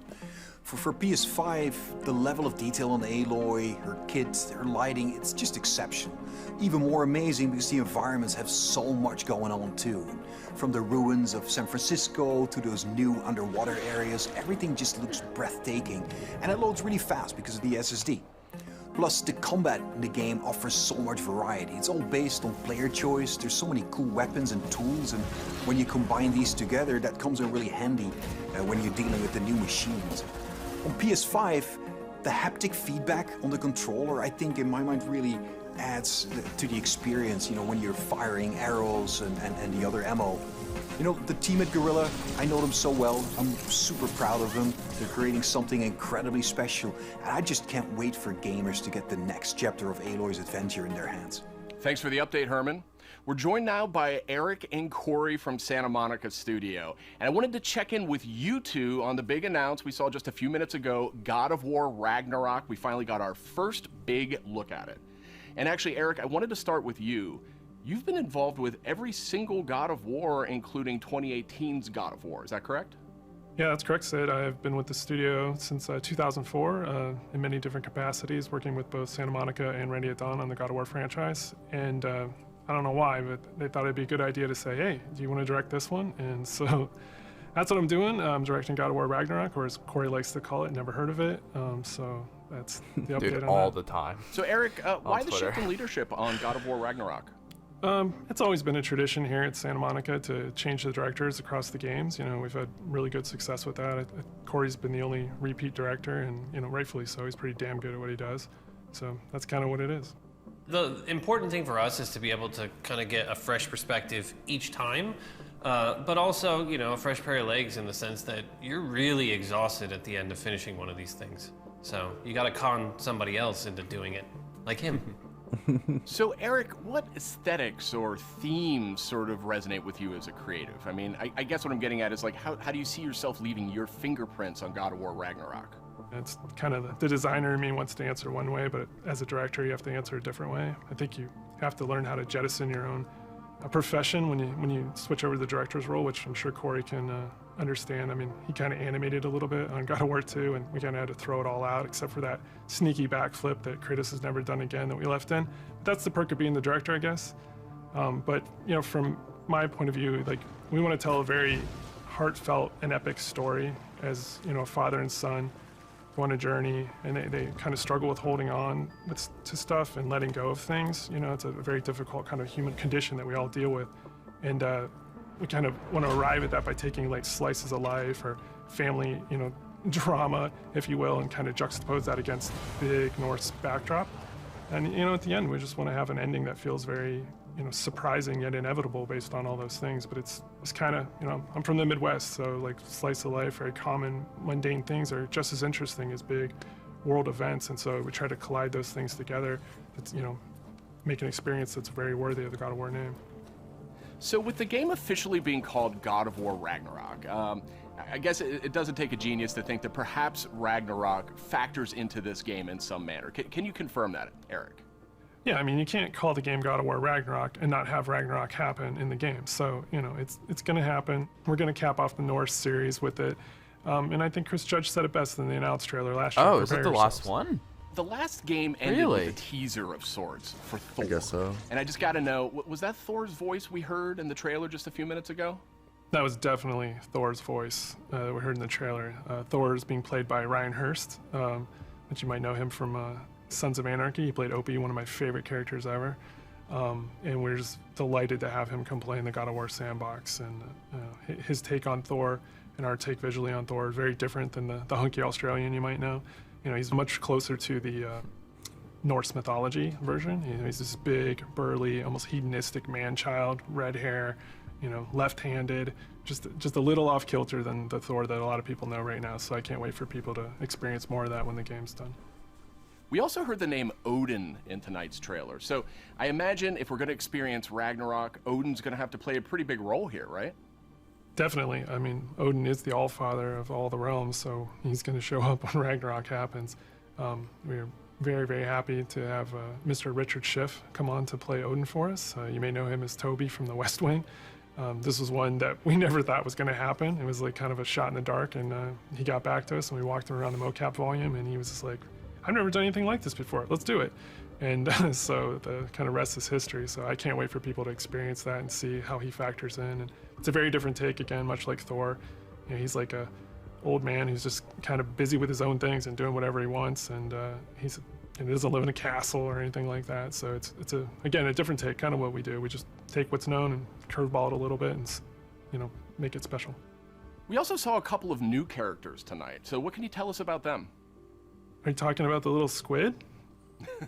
For PS5, the level of detail on Aloy, her kit, her lighting, it's just exceptional. Even more amazing because the environments have so much going on too. From the ruins of San Francisco to those new underwater areas, everything just looks breathtaking. And it loads really fast because of the SSD. Plus, the combat in the game offers so much variety. It's all based on player choice. There's so many cool weapons and tools, and when you combine these together, that comes in really handy when you're dealing with the new machines. On PS5, the haptic feedback on the controller, I think in my mind really adds to the experience, when you're firing arrows and the other ammo. The team at Guerrilla, I know them so well. I'm super proud of them. They're creating something incredibly special, and I just can't wait for gamers to get the next chapter of Aloy's adventure in their hands. Thanks for the update, Herman. We're joined now by Eric and Corey from Santa Monica Studio, and I wanted to check in with you two on the big announce we saw just a few minutes ago, God of War Ragnarok. We finally got our first big look at it. And actually, Eric, I wanted to start with you. You've been involved with every single God of War, including 2018's God of War. Is that correct? Yeah, that's correct, Sid. I've been with the studio since 2004 in many different capacities, working with both Santa Monica and Randy at Dawn on the God of War franchise. And I don't know why, but they thought it'd be a good idea to say, hey, do you want to direct this one? And so that's what I'm doing. I'm directing God of War Ragnarok, or as Corey likes to call it, never heard of it. So that's the update Dude, on all that. the time. So Eric, why the shift in leadership on God of War Ragnarok? It's always been a tradition here at Santa Monica to change the directors across the games. We've had really good success with that. Corey's been the only repeat director, and rightfully so. He's pretty damn good at what he does. So that's kind of what it is. The important thing for us is to be able to kind of get a fresh perspective each time, but also, you know, a fresh pair of legs in the sense that you're really exhausted at the end of finishing one of these things. So you got to con somebody else into doing it, like him. So, Eric, what aesthetics or themes sort of resonate with you as a creative? I mean, I guess what I'm getting at is, like, how do you see yourself leaving your fingerprints on God of War Ragnarok? It's kind of the designer in me wants to answer one way, but as a director, you have to answer a different way. I think you have to learn how to jettison your own profession when you switch over to the director's role, which I'm sure Corey can understand. I mean, he kind of animated a little bit on God of War 2, and we kind of had to throw it all out, except for that sneaky backflip that Kratos has never done again that we left in. That's the perk of being the director, I guess. But, you know, from my point of view, like, we want to tell a very heartfelt and epic story as, you know, a father and son go on a journey, and they kind of struggle with holding on to stuff and letting go of things. You know, it's a very difficult kind of human condition that we all deal with. And we kind of want to arrive at that by taking like slices of life or family, you know, drama, if you will, and kind of juxtapose that against big Norse backdrop. And, you know, at the end, we just want to have an ending that feels very, you know, surprising yet inevitable based on all those things. But it's kind of, you know, I'm from the Midwest, so like slice of life, very common, mundane things are just as interesting as big world events. And so we try to collide those things together. That's, you know, make an experience that's very worthy of the God of War name. So with the game officially being called God of War Ragnarok, I guess it doesn't take a genius to think that perhaps Ragnarok factors into this game in some manner. Can you confirm that, Eric? Yeah, I mean, you can't call the game God of War Ragnarok and not have Ragnarok happen in the game. So, you know, it's going to happen. We're going to cap off the Norse series with it. And I think Chris Judge said it best in the announced trailer last year. Oh, is that the last one? The last game ended with a teaser of sorts for Thor. I guess so. And I just got to know, was that Thor's voice we heard in the trailer just a few minutes ago? That was definitely Thor's voice that we heard in the trailer. Thor is being played by Ryan Hurst, which you might know him from Sons of Anarchy. He played Opie, one of my favorite characters ever. And we're just delighted to have him come play in the God of War sandbox. And his take on Thor and our take visually on Thor is very different than the hunky Australian you might know. You know, he's much closer to the Norse mythology version. You know, he's this big, burly, almost hedonistic man-child, red hair, you know, left-handed, just a little off-kilter than the Thor that a lot of people know right now. So I can't wait for people to experience more of that when the game's done. We also heard the name Odin in tonight's trailer. So I imagine if we're going to experience Ragnarok, Odin's going to have to play a pretty big role here, right? Definitely. I mean, Odin is the Allfather of all the realms, so he's going to show up when Ragnarok happens. We're very, very happy to have Mr. Richard Schiff come on to play Odin for us. You may know him as Toby from The West Wing. This was one that we never thought was going to happen. It was like kind of a shot in the dark, and he got back to us, and we walked him around the mocap volume, and he was just like, I've never done anything like this before. Let's do it. And so the kind of rest is history. So I can't wait for people to experience that and see how he factors in. And it's a very different take, again, much like Thor. You know, he's like a old man who's just kind of busy with his own things and doing whatever he wants. And he doesn't live in a castle or anything like that. So it's again, a different take, kind of what we do. We just take what's known and curveball it a little bit and, you know, make it special. We also saw a couple of new characters tonight. So what can you tell us about them? Are you talking about the little squid?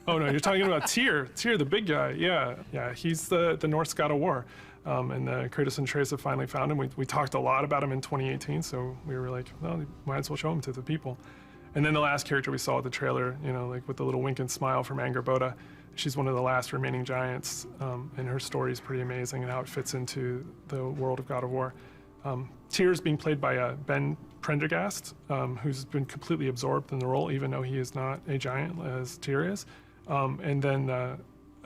Oh no, you're talking about Tyr, the big guy. Yeah, he's the Norse God of War. And Kratos and Atreus have finally found him. We talked a lot about him in 2018, so we were like, well, might as well show him to the people. And then the last character we saw at the trailer, you know, like with the little wink and smile from Angrboda, she's one of the last remaining giants, and her story is pretty amazing and how it fits into the world of God of War. Tyr is being played by Ben Prendergast, who's been completely absorbed in the role, even though he is not a giant as Tyr is. And then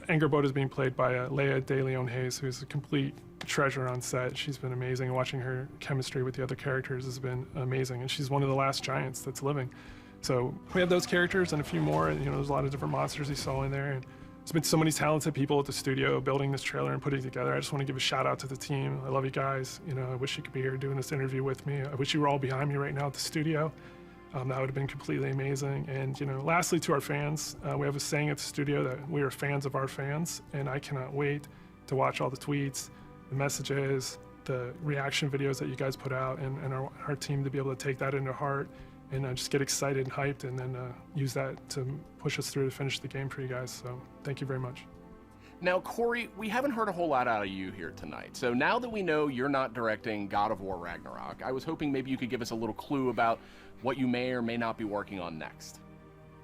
Angrboda is being played by Leia de Leon Hayes, who's a complete treasure on set. She's been amazing. Watching her chemistry with the other characters has been amazing, and she's one of the last giants that's living. So we have those characters and a few more, and you know, there's a lot of different monsters you saw in there. And there's been so many talented people at the studio building this trailer and putting it together. I just want to give a shout out to the team. I love you guys. You know, I wish you could be here doing this interview with me. I wish you were all behind me right now at the studio. That would have been completely amazing. And you know, lastly, to our fans, we have a saying at the studio that we are fans of our fans, and I cannot wait to watch all the tweets, the messages, the reaction videos that you guys put out, and our team to be able to take that into heart and just get excited and hyped, and then use that to push us through to finish the game for you guys. So thank you very much. Now, Corey, we haven't heard a whole lot out of you here tonight. So now that we know you're not directing God of War Ragnarok, I was hoping maybe you could give us a little clue about what you may or may not be working on next.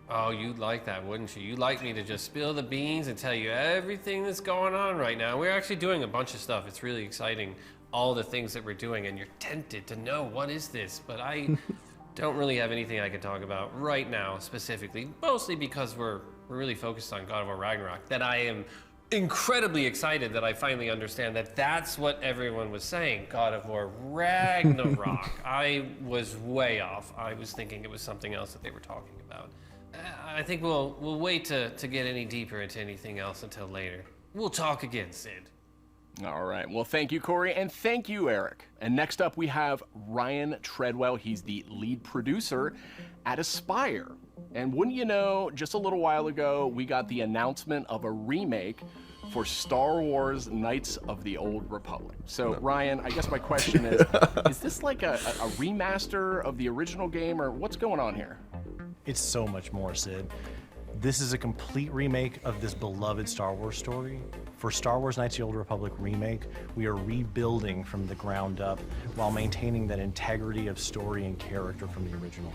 Oh, you'd like that, wouldn't you? You'd like me to just spill the beans and tell you everything that's going on right now. We're actually doing a bunch of stuff. It's really exciting, all the things that we're doing, and you're tempted to know what is this, but I don't really have anything I can talk about right now specifically, mostly because we're really focused on God of War Ragnarok, that I am incredibly excited that I finally understand that that's what everyone was saying, God of War Ragnarok. I was way off. I was thinking it was something else that they were talking about. I think we'll wait to get any deeper into anything else until later. We'll talk again, Sid. All right. Well, thank you, Corey, and thank you, Eric. And next up, we have Ryan Treadwell. He's the lead producer at Aspyr. And wouldn't you know, just a little while ago, we got the announcement of a remake for Star Wars Knights of the Old Republic. So, Ryan, I guess my question is this like a remaster of the original game, or what's going on here? It's so much more, Sid. This is a complete remake of this beloved Star Wars story. For Star Wars Knights of the Old Republic remake, we are rebuilding from the ground up while maintaining that integrity of story and character from the original.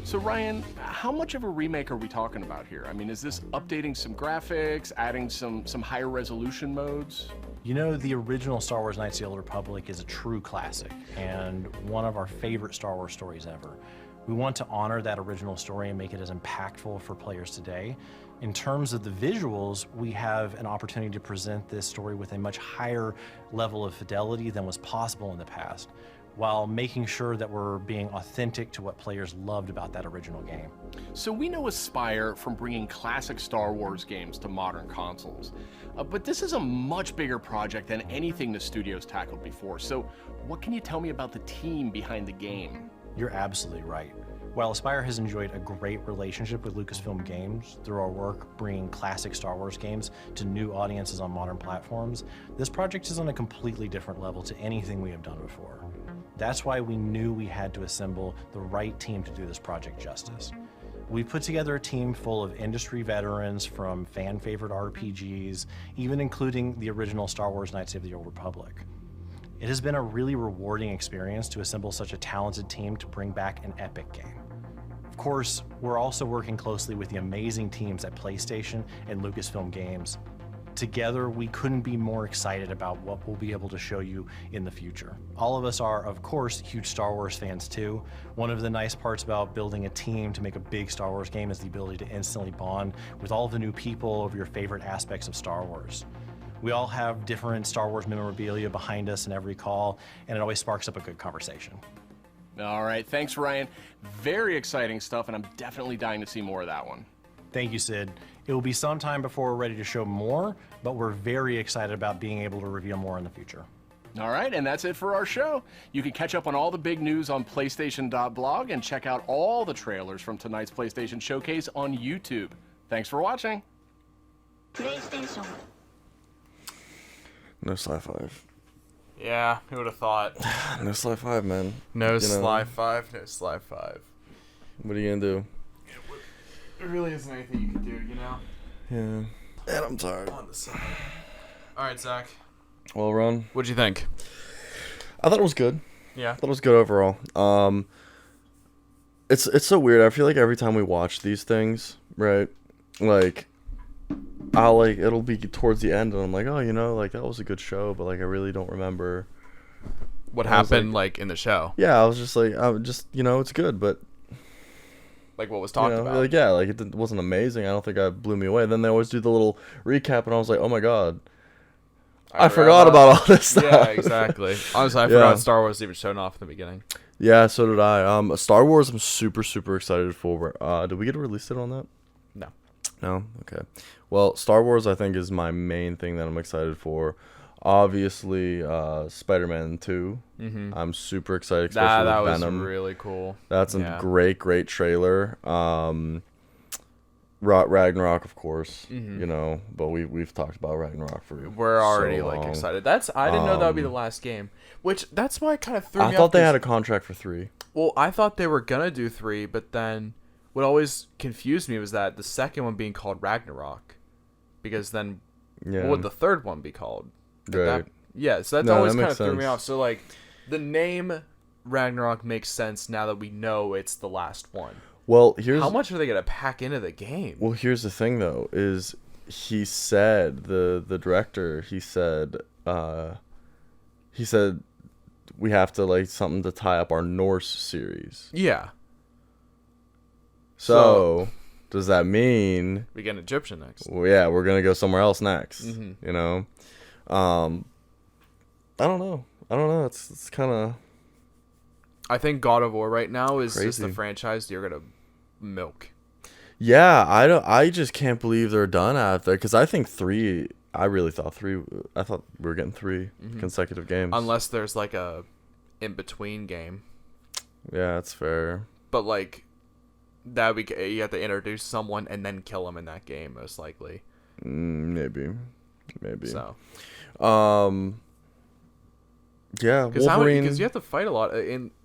So Ryan, how much of a remake are we talking about here? I mean, is this updating some graphics, adding some higher resolution modes? You know, the original Star Wars Knights of the Old Republic is a true classic and one of our favorite Star Wars stories ever. We want to honor that original story and make it as impactful for players today. In terms of the visuals, we have an opportunity to present this story with a much higher level of fidelity than was possible in the past, while making sure that we're being authentic to what players loved about that original game. So we know Aspyr from bringing classic Star Wars games to modern consoles, but this is a much bigger project than anything the studio's tackled before. So what can you tell me about the team behind the game? You're absolutely right. While Aspyr has enjoyed a great relationship with Lucasfilm Games through our work bringing classic Star Wars games to new audiences on modern platforms, this project is on a completely different level to anything we have done before. That's why we knew we had to assemble the right team to do this project justice. We put together a team full of industry veterans from fan-favorite RPGs, even including the original Star Wars Knights of the Old Republic. It has been a really rewarding experience to assemble such a talented team to bring back an epic game. Of course, we're also working closely with the amazing teams at PlayStation and Lucasfilm Games. Together, we couldn't be more excited about what we'll be able to show you in the future. All of us are, of course, huge Star Wars fans too. One of the nice parts about building a team to make a big Star Wars game is the ability to instantly bond with all of the new people of your favorite aspects of Star Wars. We all have different Star Wars memorabilia behind us in every call, and it always sparks up a good conversation. All right, thanks, Ryan. Very exciting stuff, and I'm definitely dying to see more of that one. Thank you, Sid. It will be some time before we're ready to show more, but we're very excited about being able to reveal more in the future. All right, and that's it for our show. You can catch up on all the big news on PlayStation.blog and check out all the trailers from tonight's PlayStation Showcase on YouTube. Thanks for watching. PlayStation. No Sly 5. Yeah, who would have thought? No Sly 5, man. No Sly 5, no Sly 5. What are you gonna do? There really isn't anything you can do, you know? Yeah. And I'm tired. Alright, Zach. Well, Ron. What'd you think? I thought it was good. Yeah. I thought it was good overall. It's so weird. I feel like every time we watch these things, right? Like, it'll be towards the end and I'm like, oh, you know, like that was a good show, but like I really don't remember what happened like in the show. Yeah, I was just like, you know, it's good, but like what was talked about. Like, yeah, like it wasn't amazing. I don't think it blew me away. Then they always do the little recap and I was like, oh my god, I forgot about all this stuff. Yeah, exactly. Honestly, I forgot Star Wars even showing off in the beginning. Yeah, so did I. Star Wars I'm super excited for. Did we get a release date on that? No? Okay. Well, Star Wars, I think, is my main thing that I'm excited for. Obviously, Spider-Man 2. Mm-hmm. I'm super excited, especially with Venom. That was really cool. That's a great trailer. Ragnarok, of course. Mhm. You know, but we've talked about Ragnarok for We're already so like long. excited. I didn't know that would be the last game, which that's why it kind of threw me I off. thought they had a contract for 3. Well, I thought they were gonna do 3, but then what always confused me was that the second one being called Ragnarok, because then Yeah. what would the third one be called? Right. Yeah, so that's No, always that kind makes of threw me sense. off. So like, the name Ragnarok makes sense now that we know it's the last one. Well, here's How much are they gonna pack into the game? Well, here's the thing though, is he said the director, he said we have to like something to tie up our Norse series. Yeah. So does that mean We get an Egyptian next. Well, yeah, we're gonna go somewhere else next. Mhm. You know, I don't know. It's kind of. I think God of War right now is Crazy. the franchise you're gonna milk. Yeah, I just can't believe they're done out there because I think 3. I really thought 3. I thought we were getting 3 consecutive games. Unless there's like a in between game. Yeah, that's fair. But like that you have to introduce someone and then kill them in that game most likely. Maybe. So. Yeah, Because you have to fight a lot.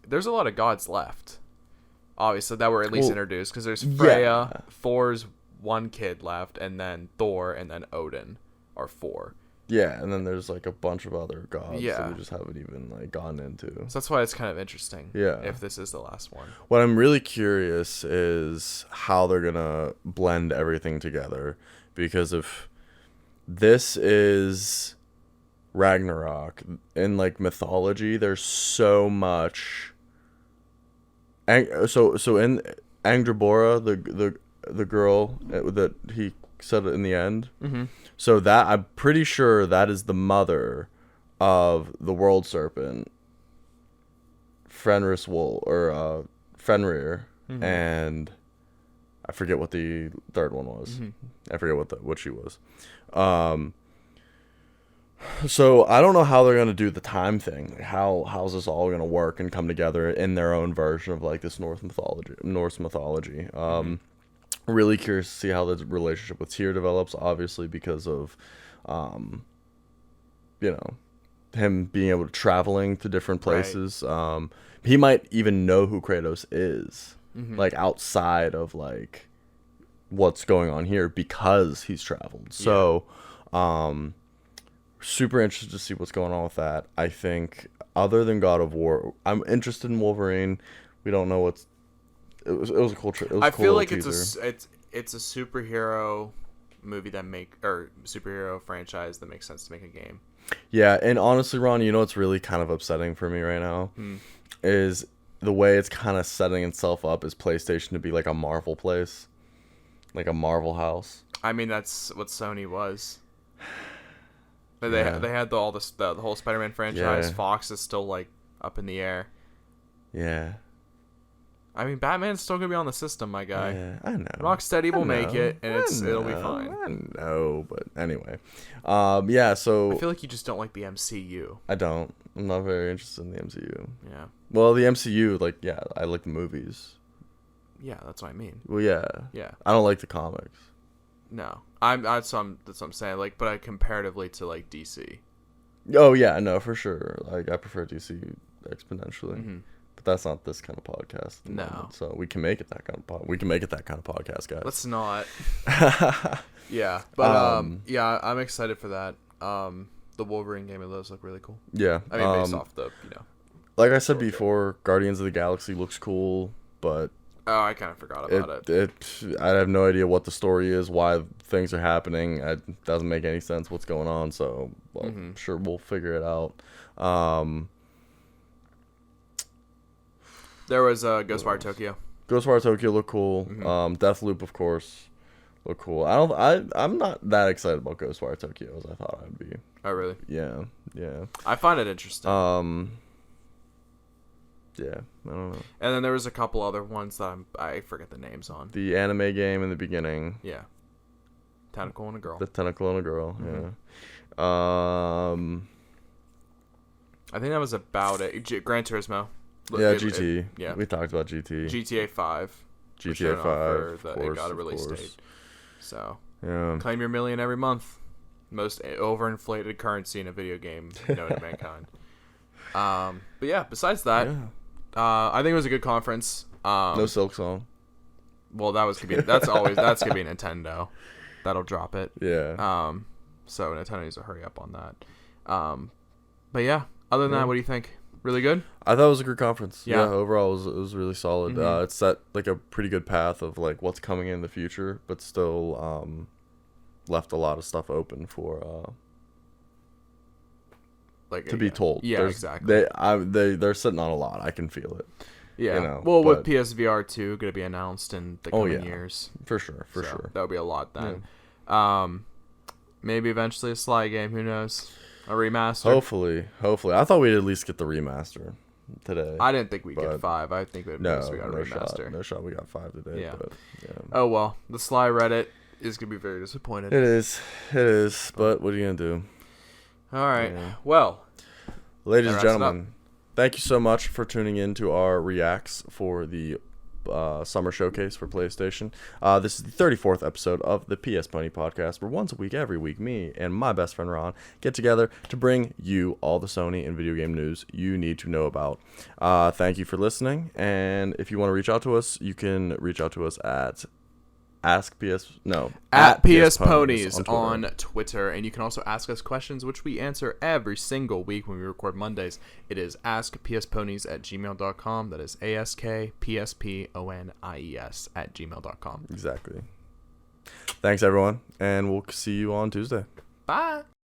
There's a lot of gods left. Obviously, that were at least introduced. Because there's Freya, Thor's one kid left, and then Thor, and then Odin are 4. Yeah, and then there's like a bunch of other gods Yeah. that we just haven't even like gone into. So that's why it's kind of interesting. Yeah. If this is the last one. What I'm really curious is how they're gonna blend everything together, because if this is Ragnarok in like mythology, there's so much. So in Angrabora, the girl that he said in the end. Mhm. So that I'm pretty sure that is the mother of the world serpent, Fenris Fenrir, Mhm. and I forget what the third one was. Mhm. I forget what she was. So I don't know how they're gonna do the time thing. Like how's this all gonna work and come together in their own version of like this Norse mythology. Really curious to see how the relationship with Tyr develops. Obviously, because of, him being able to traveling to different places. He might even know who Kratos is, like outside of like what's going on here because he's traveled. So, super interested to see what's going on with that. I think other than God of War, I'm interested in Wolverine. We don't know what's. It was a cool. I feel like it's a superhero movie superhero franchise that makes sense to make a game. Yeah, and honestly, Ron, you know what's really kind of upsetting for me right now is the way it's kind of setting itself up as PlayStation to be like a Marvel place, like a Marvel house. I mean, that's what Sony was. They had the whole Spider-Man franchise. Yeah. Fox is still like up in the air. Yeah. I mean, Batman's still gonna be on the system, my guy. Yeah, I know. Rocksteady will make it, and it'll be fine. I know, but anyway, yeah. So I feel like you just don't like the MCU. I don't. I'm not very interested in the MCU. Yeah. Well, the MCU, like, yeah, I like the movies. Yeah, that's what I mean. Well, yeah. Yeah. I don't like the comics. No, that's what I'm saying. Like, but comparatively to like DC. Oh yeah, no, for sure. Like, I prefer DC exponentially. Mhm. But that's not this kind of podcast. at the No. moment, so we can make it that kind of we can make it that kind of podcast, guys. Let's not. Yeah, but yeah, I'm excited for that. The Wolverine game, it does look really cool. Yeah. I mean, based off the Like I said before, Guardians of the Galaxy looks cool, but oh, I kind of forgot about it. I have no idea what the story is, why things are happening. It doesn't make any sense what's going on. So, I'm sure we'll figure it out. There was Ghostwire Tokyo. Ghostwire Tokyo looked cool. Deathloop, of course, looked cool. I'm not that excited about Ghostwire Tokyo as I thought I'd be. Oh, really? Yeah, yeah. I find it interesting. Yeah, I don't know. And then there was a couple other ones that I forget the names on. The anime game in the beginning. Yeah. Tentacle and a Girl. The Tentacle and a Girl. Yeah. I think that was about it. Gran Turismo. Yeah, GT. Yeah. We talked about GT. GTA 5. GTA 5. It got a release date. So Yeah. claim your million every month. Most overinflated currency in a video game known to mankind. But yeah, besides that, I think it was a good conference. No Silk Song. Well, that's gonna be Nintendo. That'll drop it. Yeah. So Nintendo needs to hurry up on that. But yeah, other than that, what do you think? Really good? I thought it was a good conference. Yeah. Overall it was really solid. Mhm. It set like a pretty good path of like what's coming in the future, but still left a lot of stuff open for like to be told. Yeah, exactly. They're sitting on a lot. I can feel it. Yeah. You know, well, with PSVR 2 going to be announced in the coming years. For sure. That would be a lot then. Maybe eventually a Sly game. Who knows? A remaster. Hopefully. I thought we'd at least get the remaster today. I didn't think we'd get 5. I think we got a remaster. No shot. We got 5 today. Yeah. But, Oh well, the Sly Reddit is gonna be very disappointed. It is. But what are you gonna do? All right. Well, ladies and gentlemen, thank you so much for tuning in to our reacts for the summer showcase for PlayStation. This is the 34th episode of the PS Pony podcast, where once a week, every week, me and my best friend Ron get together to bring you all the Sony and video game news you need to know about. Thank you for listening, and if you want to reach out to us, you can reach out to us at PS Ponies on Twitter, and you can also ask us questions, which we answer every single week when we record Mondays. It is askpsponies@gmail.com. That is askpsponies@gmail.com. Exactly. Thanks everyone, and we'll see you on Tuesday. Bye.